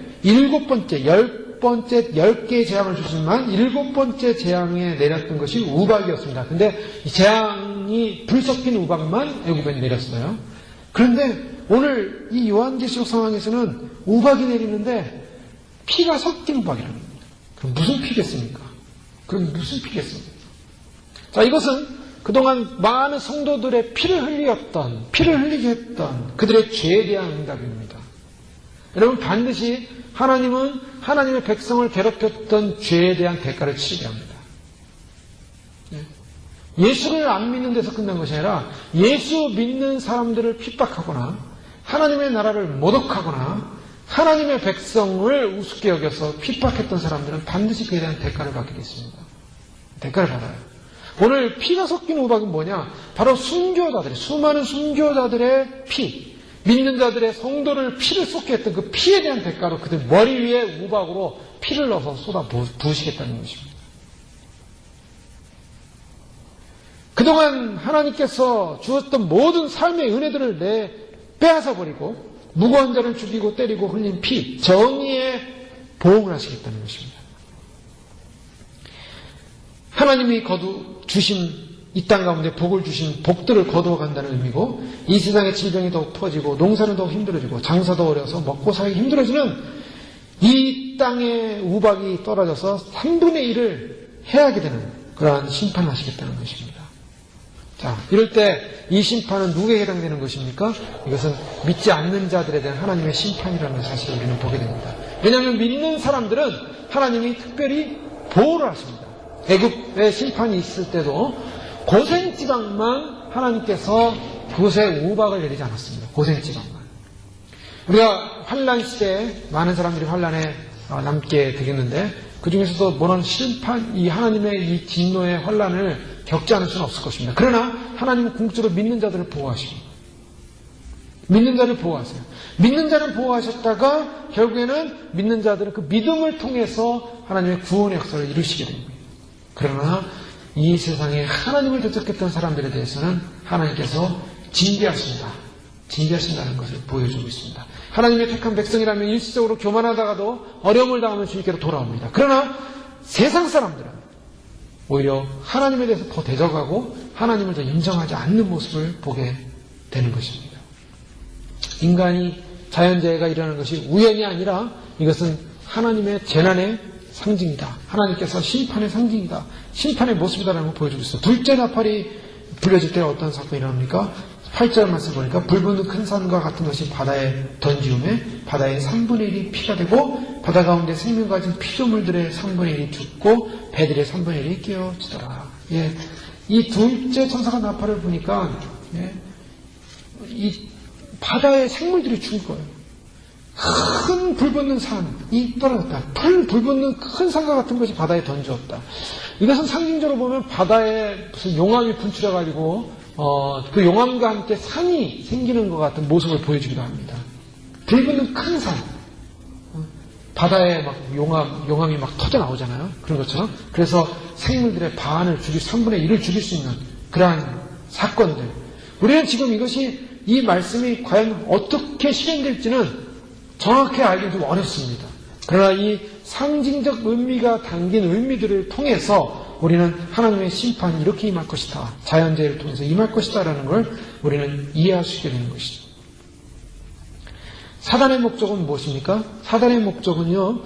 Speaker 1: 10개의 재앙을 주지만 7번째 재앙에 내렸던 것이 우박이었습니다. 근데 이 재앙이 불 섞인 우박만 애굽에 내렸어요. 그런데 오늘 이 요한계시록 상황에서는 우박이 내리는데 피가 섞인 우박이라는 겁니다. 그럼 무슨 피겠습니까? 자, 이것은 그동안 많은 성도들의 피를 흘리게 했던 그들의 죄에 대한 응답입니다. 여러분, 반드시 하나님은 하나님의 백성을 괴롭혔던 죄에 대한 대가를 치르게 합니다. 예수를 안 믿는 데서 끝난 것이 아니라 예수 믿는 사람들을 핍박하거나 하나님의 나라를 모독하거나 하나님의 백성을 우습게 여겨서 핍박했던 사람들은 반드시 그에 대한 대가를 받게 됐습니다. 대가를 받아요. 오늘 피가 섞인 우박은 뭐냐? 바로 수많은 순교자들의 피, 믿는 자들의 성도를 피를 쏟게 했던 그 피에 대한 대가로 그들 머리 위에 우박으로 피를 넣어서 쏟아 부으시겠다는 것입니다. 그동안 하나님께서 주었던 모든 삶의 은혜들을 빼앗아버리고 무고한 자를 죽이고 때리고 흘린 피, 정의에 보응을 하시겠다는 것입니다. 하나님이 주신 이 땅 가운데 복을 주신 복들을 거두어 간다는 의미고 이 세상의 질병이 더욱 퍼지고 농사는 더욱 힘들어지고 장사도 어려워서 먹고 살기 힘들어지는 이 땅의 우박이 떨어져서 3분의 1을 해하게 되는 그러한 심판을 하시겠다는 것입니다. 자, 이럴 때 이 심판은 누구에게 해당되는 것입니까? 이것은 믿지 않는 자들에 대한 하나님의 심판이라는 사실을 우리는 보게 됩니다. 왜냐하면 믿는 사람들은 하나님이 특별히 보호를 하십니다. 애굽의 심판이 있을 때도 고센지방만 하나님께서 그곳에 우박을 내리지 않았습니다. 고센지방만. 우리가 환란 시대에 많은 사람들이 환란에 남게 되겠는데 그 중에서도 모난 심판, 이 하나님의 이 진노의 환란을 겪지 않을 수는 없을 것입니다. 그러나 하나님은 궁극적으로 믿는 자들을 보호하십니다. 믿는 자를 보호하세요. 믿는 자를 보호하셨다가 결국에는 믿는 자들은 그 믿음을 통해서 하나님의 구원의 역사를 이루시게 됩니다. 그러나 이 세상에 하나님을 대적했던 사람들에 대해서는 하나님께서 징계하신다는 것을 보여주고 있습니다. 하나님의 택한 백성이라면 일시적으로 교만하다가도 어려움을 당하면 주님께로 돌아옵니다. 그러나 세상 사람들은 오히려 하나님에 대해서 더 대적하고 하나님을 더 인정하지 않는 모습을 보게 되는 것입니다. 인간이 자연재해가 일어나는 것이 우연이 아니라 이것은 하나님의 재난의 상징이다. 하나님께서 심판의 상징이다. 심판의 모습이다라는 걸 보여주고 있어요. 둘째 나팔이 불려질 때 어떤 사건이 일어납니까? 8절 말씀 보니까 불 붙는 큰 산과 같은 것이 바다에 던지우매 바다의 3분의 1이 피가 되고 바다 가운데 생명 가진 피조물들의 3분의 1이 죽고 배들의 3분의 1이 깨어지더라. 예. 이 둘째 천사가 나팔을 보니까 이 바다의 생물들이 죽을 거예요. 큰 불 붙는 산이 떨어졌다. 불 붙는 큰 산과 같은 것이 바다에 던졌다. 이것은 상징적으로 보면 바다에 무슨 용암이 분출해가지고 그 용암과 함께 산이 생기는 것 같은 모습을 보여주기도 합니다. 불 붙는 큰 산. 바다에 막 용암이 막 터져 나오잖아요. 그런 것처럼. 그래서 생물들의 반을 3분의 1을 죽일 수 있는 그러한 사건들. 우리는 지금 이 말씀이 과연 어떻게 실행될지는 정확히 알기 좀 어렵습니다. 그러나 이 상징적 의미가 담긴 의미들을 통해서 우리는 하나님의 심판이 이렇게 임할 것이다. 자연재해를 통해서 임할 것이다 라는 걸 우리는 이해할 수 있게 되는 것이죠. 사단의 목적은 무엇입니까? 사단의 목적은요,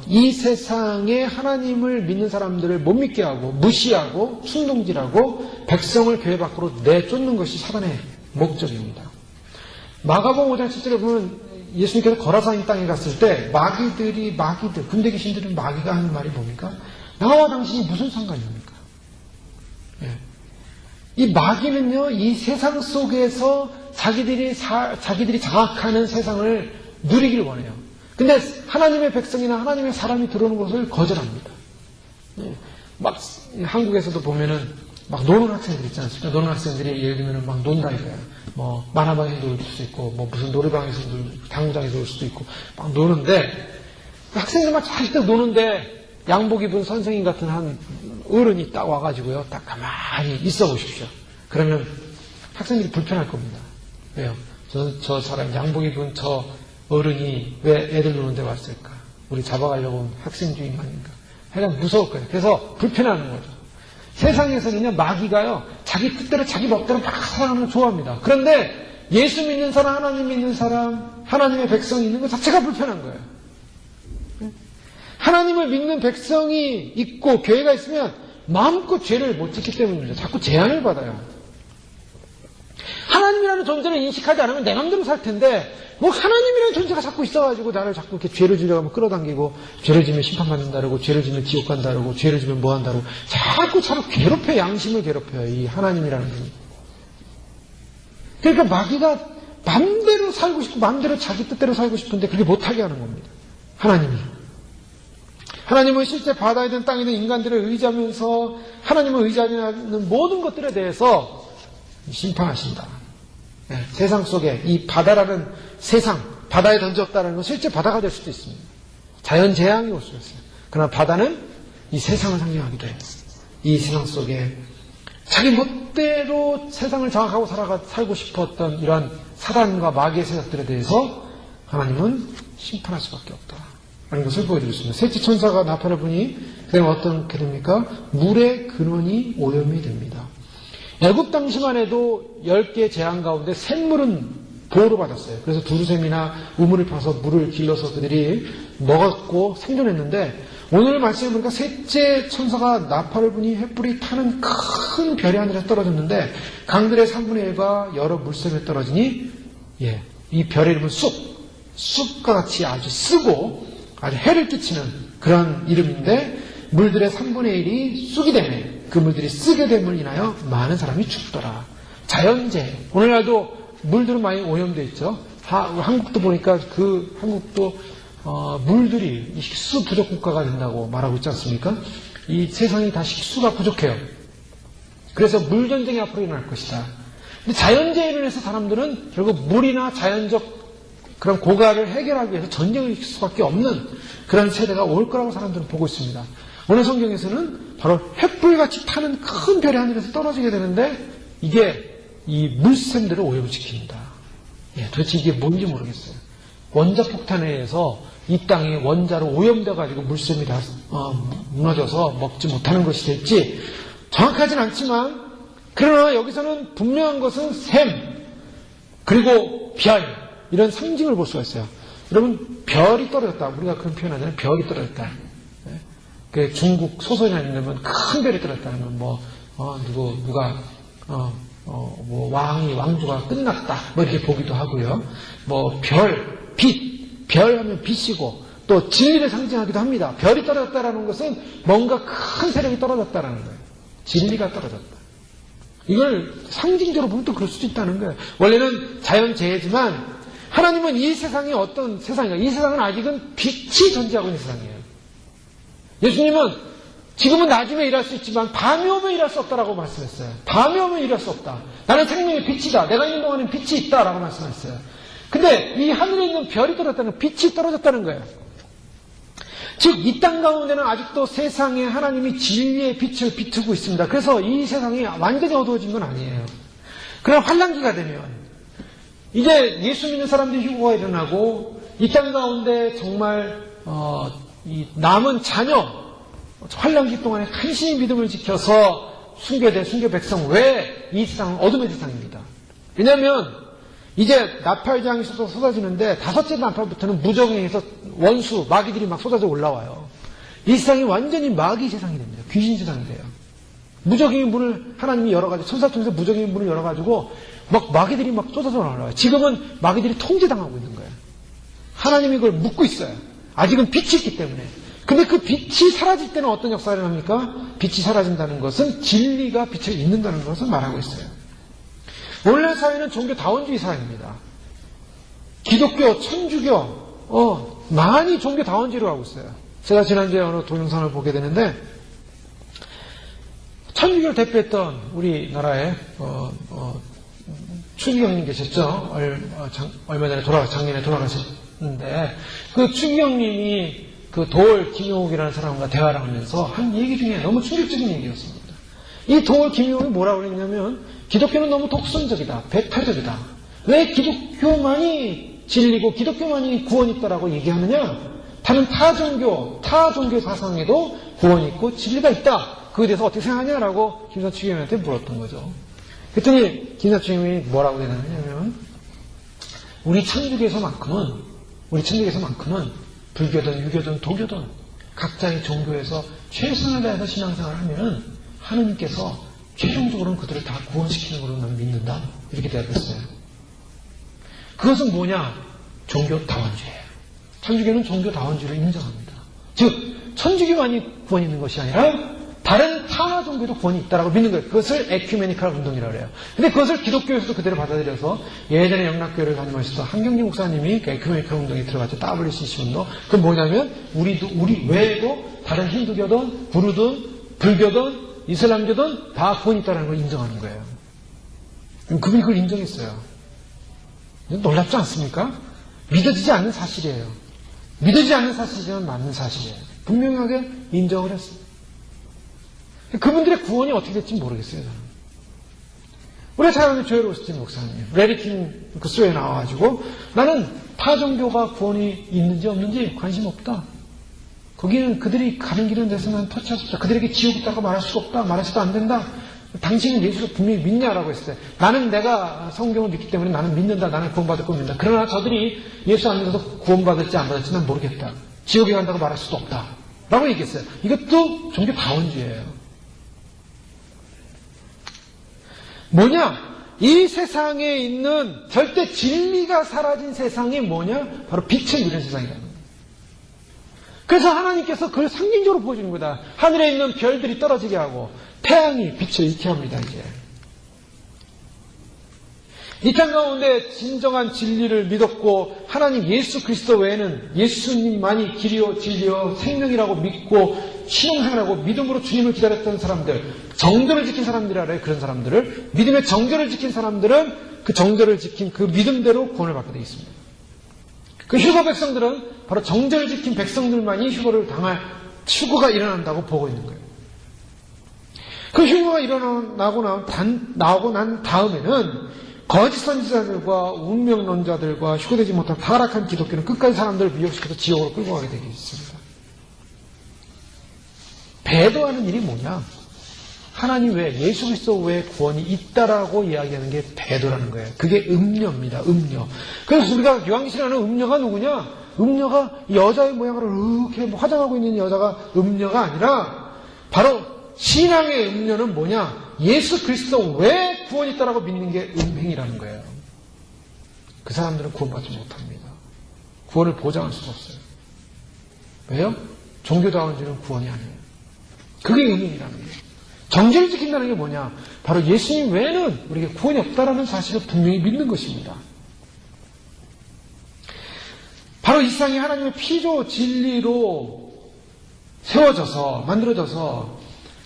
Speaker 1: 이 세상에 하나님을 믿는 사람들을 못 믿게 하고 무시하고 충동질하고 백성을 교회 밖으로 내쫓는 것이 사단의 목적입니다. 마가복음 5장 7절에 보면 예수님께서 거라사인 땅에 갔을 때 마귀들, 군대 귀신들은 마귀가 하는 말이 뭡니까? 나와 당신이 무슨 상관입니까? 예. 이 마귀는요, 이 세상 속에서 자기들이 장악하는 세상을 누리길 원해요. 근데 하나님의 백성이나 하나님의 사람이 들어오는 것을 거절합니다. 예. 막 한국에서도 보면은 막 노는 학생들 있지 않습니까? 노는 학생들이 예를 들면 막 논다 이거야. 뭐 만화방에서 놀 수도 있고, 뭐 무슨 노래방에서 당구장에서 놀 수도 있고, 막 노는데 학생들 막 잔뜩 노는데 양복 입은 선생님 같은 한 어른이 딱 와가지고요, 딱 가만히 있어 보십시오. 그러면 학생들이 불편할 겁니다. 왜요? 저 사람 양복 입은 저 어른이 왜 애들 노는데 왔을까? 우리 잡아가려고 온 학생 주인만인가? 하여간 무서울 거예요. 그래서 불편해하는 거죠. 세상에서는요, 마귀가요, 자기 뜻대로 자기 멋대로 막 살아가는 걸 좋아합니다. 그런데 예수 믿는 사람, 하나님 믿는 사람, 하나님의 백성이 있는 것 자체가 불편한 거예요. 하나님을 믿는 백성이 있고 교회가 있으면 마음껏 죄를 못 짓기 때문입니다. 자꾸 제한을 받아요. 하나님이라는 존재를 인식하지 않으면 내 맘대로 살 텐데 뭐 하나님이라는 존재가 자꾸 있어가지고 나를 자꾸 이렇게 죄를 지려고 하면 끌어당기고 죄를 지면 심판받는다 그러고 죄를 지면 지옥 간다 그러고 죄를 지면 뭐 한다 그러고 자꾸 괴롭혀요. 양심을 괴롭혀요. 이 하나님이라는 분이. 그러니까 마귀가 맘대로 살고 싶고 맘대로 자기 뜻대로 살고 싶은데 그렇게 못하게 하는 겁니다. 하나님은 실제 바다이든 땅이든 인간들을 의지하면서 하나님을 의지하는 모든 것들에 대해서 심판하신다. 네, 세상 속에 이 바다라는 세상, 바다에 던졌다는 건 실제 바다가 될 수도 있습니다. 자연재앙이 올 수 있어요. 그러나 바다는 이 세상을 상징하기도 해요. 이 세상 속에 자기 멋대로 세상을 장악하고 살고 싶었던 이러한 사단과 마귀의 세력들에 대해서 하나님은 심판할 수밖에 없다. 라는 것을 보여주고 있습니다. 셋째 천사가 나팔을 부니 그다음에 어떻게 됩니까? 물의 근원이 오염이 됩니다. 애굽 당시만 해도 10개의 재앙 가운데 샘물은 보호를 받았어요. 그래서 두루샘이나 우물을 파서 물을 길러서 그들이 먹었고 생존했는데 오늘 말씀해 보니까 셋째 천사가 나팔을 부니 횃불이 타는 큰 별이 하늘에서 떨어졌는데 강들의 3분의 1과 여러 물샘에 떨어지니 이 별의 이름은 쑥과 같이 아주 쓰고 아주 해를 끼치는 그런 이름인데 물들의 3분의 1이 쑥이 되매 그 물들이 쓰게 됨을 인하여 많은 사람이 죽더라. 자연재해. 오늘날도 물들은 많이 오염되어 있죠. 한국도 보니까 한국도 물들이 식수 부족 국가가 된다고 말하고 있지 않습니까? 이 세상이 다 식수가 부족해요. 그래서 물 전쟁이 앞으로 일어날 것이다. 근데 자연재해로 인해서 사람들은 결국 물이나 자연적 그런 고갈을 해결하기 위해서 전쟁을 일으킬 수밖에 없는 그런 세대가 올 거라고 사람들은 보고 있습니다. 오늘 성경에서는 바로 횃불같이 타는 큰 별이 하늘에서 떨어지게 되는데 이게 이 물샘들을 오염시킵니다. 도대체 이게 뭔지 모르겠어요. 원자폭탄에 의해서 이 땅이 원자로 오염돼가지고 물샘이 다 무너져서 먹지 못하는 것이 될지 정확하진 않지만 그러나 여기서는 분명한 것은 샘 그리고 별 이런 상징을 볼 수가 있어요. 여러분 별이 떨어졌다. 우리가 그런 표현하잖아요. 별이 떨어졌다. 그 중국 소설이나 이런 큰 별이 떨어졌다 하면 누가 왕조가 끝났다. 이렇게 보기도 하고요. 별 하면 빛이고, 또 진리를 상징하기도 합니다. 별이 떨어졌다라는 것은 뭔가 큰 세력이 떨어졌다라는 거예요. 진리가 떨어졌다. 이걸 상징적으로 보면 또 그럴 수도 있다는 거예요. 원래는 자연재해지만, 하나님은 이 세상이 어떤 세상인가? 이 세상은 아직은 빛이 존재하고 있는 세상이에요. 예수님은 지금은 낮음에 일할 수 있지만 밤이 오면 일할 수 없다라고 말씀했어요. 밤이 오면 일할 수 없다. 나는 생명의 빛이다. 내가 있는 동안에는 빛이 있다라고 말씀했어요. 근데 이 하늘에 있는 별이 떨어졌다는 빛이 떨어졌다는 거예요. 즉 이 땅 가운데는 아직도 세상에 하나님이 진리의 빛을 비추고 있습니다. 그래서 이 세상이 완전히 어두워진 건 아니에요. 그러나 환란기가 되면 이제 예수 믿는 사람들이 휴거가 일어나고 이 땅 가운데 정말 이 남은 자녀 환란기 동안에 간신히 믿음을 지켜서 순교대 순교 백성 외에 이 세상은 어둠의 세상입니다. 왜냐하면 이제 나팔장이 쏟아지는데 다섯째 나팔부터는 무정에서 원수 마귀들이 막 쏟아져 올라와요. 이 세상이 완전히 마귀 세상이 됩니다. 귀신 세상이 돼요. 무적의 문을 하나님이 열어가지고 천사 통해서 무적의 문을 열어가지고 막 마귀들이 막 쏟아져 올라와요. 지금은 마귀들이 통제당하고 있는 거예요. 하나님이 그걸 묶고 있어요. 아직은 빛이 있기 때문에. 근데 그 빛이 사라질 때는 어떤 역사를 합니까? 빛이 사라진다는 것은 진리가 빛을 잇는다는 것을 말하고 있어요. 오늘날 사회는 종교 다원주의 사회입니다. 기독교, 천주교, 많이 종교 다원주의로 하고 있어요. 제가 지난주에 어느 동영상을 보게 되는데, 천주교를 대표했던 우리나라의, 추기경님 계셨죠? 얼마 전에 작년에 돌아가셨는데, 그 추기경님이 그 도올 김용욱이라는 사람과 대화를 하면서 한 얘기 중에 너무 충격적인 얘기였습니다. 이 도올 김용욱이 뭐라고 그랬냐면, 기독교는 너무 독선적이다. 배타적이다. 왜 기독교만이 진리고 기독교만이 구원이 있다라고 얘기하느냐? 다른 타 종교 사상에도 구원이 있고 진리가 있다. 그에 대해서 어떻게 생각하냐라고 김사추기님한테 물었던 거죠. 그랬더니 김사추기님이 뭐라고 대답하냐면 우리 천주교에서만큼은 불교든 유교든 도교든 각자의 종교에서 최선을 다해서 신앙생활을 하면 하느님께서 최종적으로는 그들을 다 구원시키는 걸로 난 믿는다. 이렇게 대답했어요. 그것은 뭐냐? 종교 다원주의예요. 천주교는 종교 다원주의를 인정합니다. 즉 천주교만이 구원이 있는 것이 아니라 다른 타 종교도 구원이 있다라고 믿는 거예요. 그것을 에큐메니컬 운동이라고 해요. 근데 그것을 기독교에서도 그대로 받아들여서 예전에 영락교회를 다니면서도 한경진 목사님이 그 에큐메니컬 운동에 들어갔죠. WCC 운동. 그건 뭐냐면 우리 외에도 다른 힌두교든 부르든 불교든 이슬람교든 다 구원이 있다는 걸 인정하는 거예요. 그분이 그걸 인정했어요. 놀랍지 않습니까? 믿어지지 않는 사실이에요. 믿어지지 않는 사실이지만 맞는 사실이에요. 분명하게 인정을 했어요. 그분들의 구원이 어떻게 될지 모르겠어요. 저는. 우리 사랑하는 조엘 오스틴 목사님, 레리킨 그 수에 나와가지고 나는 타 종교가 구원이 있는지 없는지 관심 없다. 거기는 그들이 가는 길은 데서 난 터치할 수 없다. 그들에게 지옥이 있다고 말할 수 없다. 말해서도 안 된다. 당신은 예수를 분명히 믿냐라고 했어요. 나는 내가 성경을 믿기 때문에 나는 믿는다. 나는 구원받을 거 믿는다. 그러나 저들이 예수 안 믿어서 구원받을지 안 받을지 난 모르겠다. 지옥에 간다고 말할 수도 없다. 라고 얘기했어요. 이것도 종교다원주의예요. 뭐냐? 이 세상에 있는 절대 진리가 사라진 세상이 뭐냐? 바로 빛을 잃은 세상이라는 거예요. 그래서 하나님께서 그걸 상징적으로 보여주는 거다. 하늘에 있는 별들이 떨어지게 하고 태양이 빛을 잃게 합니다. 이제 이 땅 가운데 진정한 진리를 믿었고 하나님 예수 그리스도 외에는 예수님만이 길이요 진리요 생명이라고 믿고 신앙생활하고 믿음으로 주님을 기다렸던 사람들, 정절을 지킨 사람들이라 그런 사람들을, 믿음의 정절을 지킨 사람들은 그 정절을 지킨 그 믿음대로 구원을 받게 되어 있습니다. 그 휴거 백성들은 바로 정절을 지킨 백성들만이 휴거를 당할 휴거가 일어난다고 보고 있는 거예요. 그 휴거가 나오고 난 다음에는 거짓 선지자들과 운명론자들과 휴거되지 못한 타락한 기독교는 끝까지 사람들을 미혹시켜서 지옥으로 끌고 가게 되어 있습니다. 배도하는 일이 뭐냐? 하나님 외에, 예수 그리스도 외에 구원이 있다라고 이야기하는 게 배도라는 거예요. 그게 음녀입니다. 음녀. 그래서 우리가 요한계시록에 나오는 음녀가 누구냐? 음녀가 여자의 모양으로 이렇게 화장하고 있는 여자가 음녀가 아니라 바로 신앙의 음녀는 뭐냐? 예수 그리스도 외에 구원이 있다라고 믿는 게 음행이라는 거예요. 그 사람들은 구원받지 못합니다. 구원을 보장할 수가 없어요. 왜요? 종교다원주의는 구원이 아니에요. 그게 음행이라는 거예요. 정죄를 지킨다는 게 뭐냐? 바로 예수님 외에는 우리에게 구원이 없다라는 사실을 분명히 믿는 것입니다. 바로 이 세상이 하나님의 피조 진리로 세워져서 만들어져서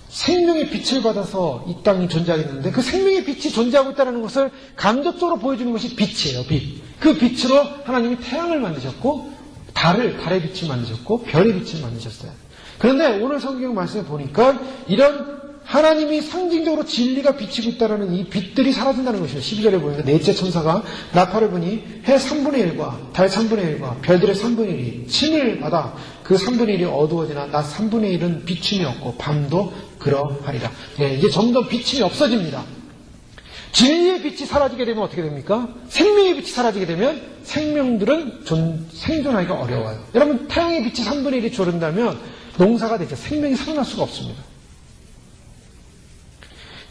Speaker 1: 생명의 빛을 받아서 이 땅이 존재하게 되는데 그 생명의 빛이 존재하고 있다는 것을 간접적으로 보여주는 것이 빛이에요. 빛. 그 빛으로 하나님이 태양을 만드셨고 달의 빛을 만드셨고 별의 빛을 만드셨어요. 그런데 오늘 성경 말씀에 보니까 이런 하나님이 상징적으로 진리가 비치고 있다는 이 빛들이 사라진다는 것이에요. 12절에 보니까 넷째 천사가 나팔을 부니 해 3분의 1과 달 3분의 1과 별들의 3분의 1이 침을 받아 그 3분의 1이 어두워지나 낮 3분의 1은 비춤이 없고 밤도 그러하리라. 네, 이제 점점 비춤이 없어집니다. 진리의 빛이 사라지게 되면 어떻게 됩니까? 생명의 빛이 사라지게 되면 생명들은 생존하기가 어려워요. 여러분 태양의 빛이 3분의 1이 줄은다면 농사가 되죠. 생명이 살아날 수가 없습니다.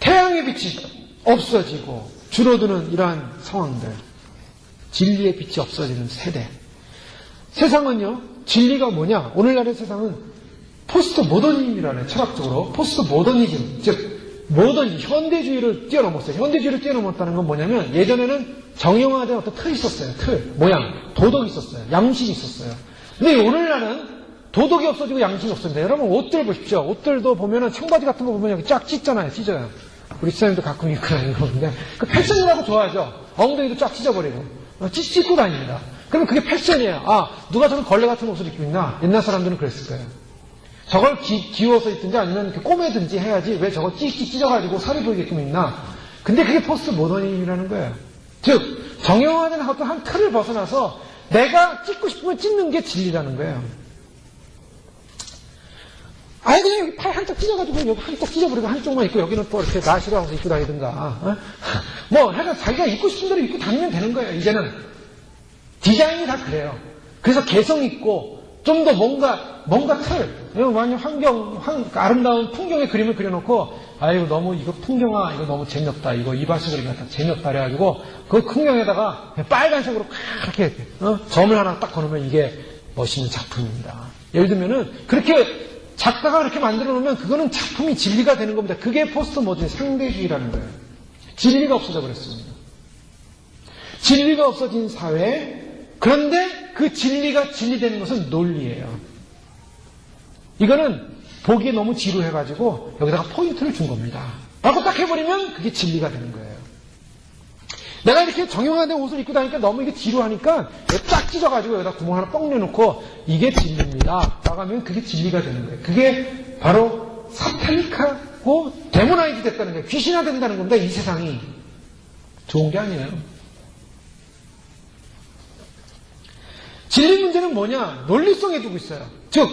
Speaker 1: 태양의 빛이 없어지고 줄어드는 이러한 상황들, 진리의 빛이 없어지는 세대. 세상은요, 진리가 뭐냐? 오늘날의 세상은 포스트 모더니즘이라는 철학적으로 포스트 모더니즘, 즉 모더니즘, 현대주의를 뛰어넘었어요. 현대주의를 뛰어넘었다는 건 뭐냐면 예전에는 정형화된 어떤 틀이 있었어요. 틀, 모양, 도덕이 있었어요. 양식이 있었어요. 근데 오늘날은 도덕이 없어지고 양식이 없어진다. 여러분 옷들 보십시오. 옷들도 보면은 청바지 같은 거 보면 여기 쫙 찢잖아요. 찢어요. 우리 집사님도 가끔 입고 다니는 건데 그 패션이라고 좋아하죠. 엉덩이도 쫙 찢어버리고 찢고 다닙니다. 그러면 그게 패션이에요. 아, 누가 저런 걸레 같은 옷을 입고 있나? 옛날 사람들은 그랬을 거예요. 저걸 기워서 입든지 아니면 이렇게 꼬매든지 해야지 왜 저거 찢어가지고 살이 보이게끔 입나? 근데 그게 포스트 모더니즘이라는 거예요. 즉 정형화된 어떤 한 틀을 벗어나서 내가 찢고 싶으면 찢는 게 진리라는 거예요. 아예 그냥 여기 팔 한쪽 찢어가지고 여기 한쪽 찢어버리고 한쪽만 입고 여기는 또 이렇게 나시로 하면서 입고 다니든가. 뭐 하여간 자기가 입고 싶은 대로 입고 다니면 되는 거예요. 이제는 디자인이 다 그래요. 그래서 개성 있고 좀 더 뭔가 틀, 완전 아름다운 풍경의 그림을 그려놓고 아이고 너무 이거 풍경아 이거 너무 재미없다 이거 이발소 그림 같다 재미없다 그래가지고 그 풍경에다가 빨간색으로 이렇게 점을 하나 딱 거놓으면 이게 멋있는 작품입니다. 예를 들면은 그렇게 작가가 그렇게 만들어 놓으면 그거는 작품이 진리가 되는 겁니다. 그게 포스트 모더니즘 상대주의라는 거예요. 진리가 없어져 버렸습니다. 진리가 없어진 사회. 그런데 그 진리가 진리되는 것은 논리예요. 이거는 보기에 너무 지루해가지고 여기다가 포인트를 준 겁니다. 라고 딱 해버리면 그게 진리가 되는 거예요. 내가 이렇게 정형화된 옷을 입고 다니니까 너무 이게 지루하니까 쫙 찢어가지고 여기다 구멍 하나 뻥 내놓고 이게 진리입니다. 나가면 그게 진리가 되는 거예요. 그게 바로 사탄릭하고 데모나이즈 됐다는 거예요. 귀신화 된다는 겁니다. 이 세상이. 좋은 게 아니에요. 진리 문제는 뭐냐? 논리성에 두고 있어요. 즉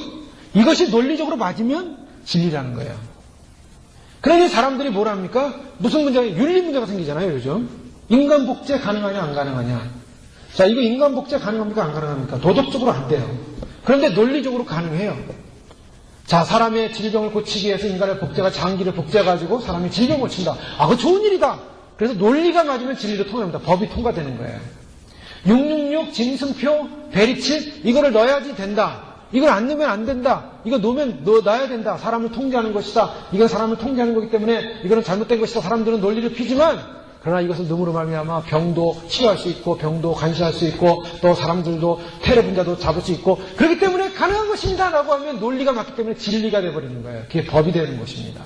Speaker 1: 이것이 논리적으로 맞으면 진리라는 거예요. 그러니 사람들이 뭘 합니까? 무슨 문제가 윤리 문제가 생기잖아요. 요즘. 인간 복제 가능하냐 안 가능하냐. 자, 이거 인간 복제 가능합니까 안 가능합니까? 도덕적으로 안 돼요. 그런데 논리적으로 가능해요. 자, 사람의 질병을 고치기 위해서 인간의 복제가 장기를 복제해가지고 사람이 질병을 고친다. 아, 그거 좋은 일이다. 그래서 논리가 맞으면 진리도 통합니다. 법이 통과되는 거예요. 666, 짐승표, 베리칩, 이거를 넣어야지 된다. 이걸 안 넣으면 안 된다. 이거 넣어야 된다. 사람을 통제하는 것이다. 이건 사람을 통제하는 거기 때문에 이거는 잘못된 것이다. 사람들은 논리를 피지만, 그러나 이것을 넣음으로 말미암아 병도 치료할 수 있고, 병도 간시할 수 있고, 또 사람들도 테러 분자도 잡을 수 있고, 그렇기 때문에 가능한 것입니다. 라고 하면 논리가 맞기 때문에 진리가 되어버리는 거예요. 그게 법이 되는 것입니다.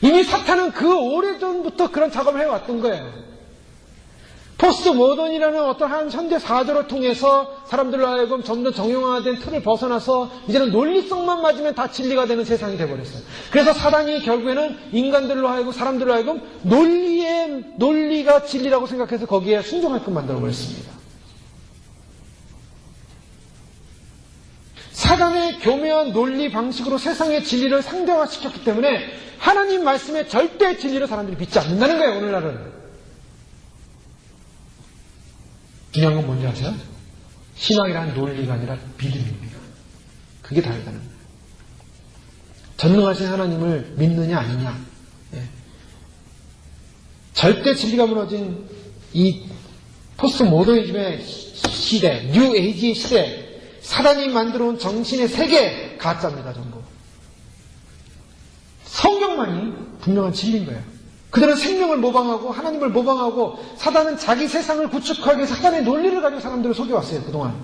Speaker 1: 이미 사탄은 그 오래전부터 그런 작업을 해왔던 거예요. 포스트 모던이라는 어떠한 현대 사조를 통해서 사람들로 하여금 점점 정형화된 틀을 벗어나서 이제는 논리성만 맞으면 다 진리가 되는 세상이 되어버렸어요. 그래서 사단이 결국에는 인간들로 하여금 사람들로 하여금 논리가 진리라고 생각해서 거기에 순종하게끔 만들어버렸습니다. 사단의 교묘한 논리 방식으로 세상의 진리를 상대화시켰기 때문에 하나님 말씀의 절대 진리를 사람들이 믿지 않는다는 거예요. 오늘날은. 중요한 건 뭔지 아세요? 신앙이란 논리가 아니라 믿음입니다. 그게 다르다는 거예요. 전능하신 하나님을 믿느냐 아니냐. 예. 절대 진리가 무너진 이 포스트 모더니즘의 시대, 뉴 에이지의 시대, 사단이 만들어온 정신의 세계 가짜입니다. 전부. 성경만이 분명한 진리인 거예요. 그들은 생명을 모방하고 하나님을 모방하고 사단은 자기 세상을 구축하기 위해서 사단의 논리를 가지고 사람들을 속여왔어요. 그동안.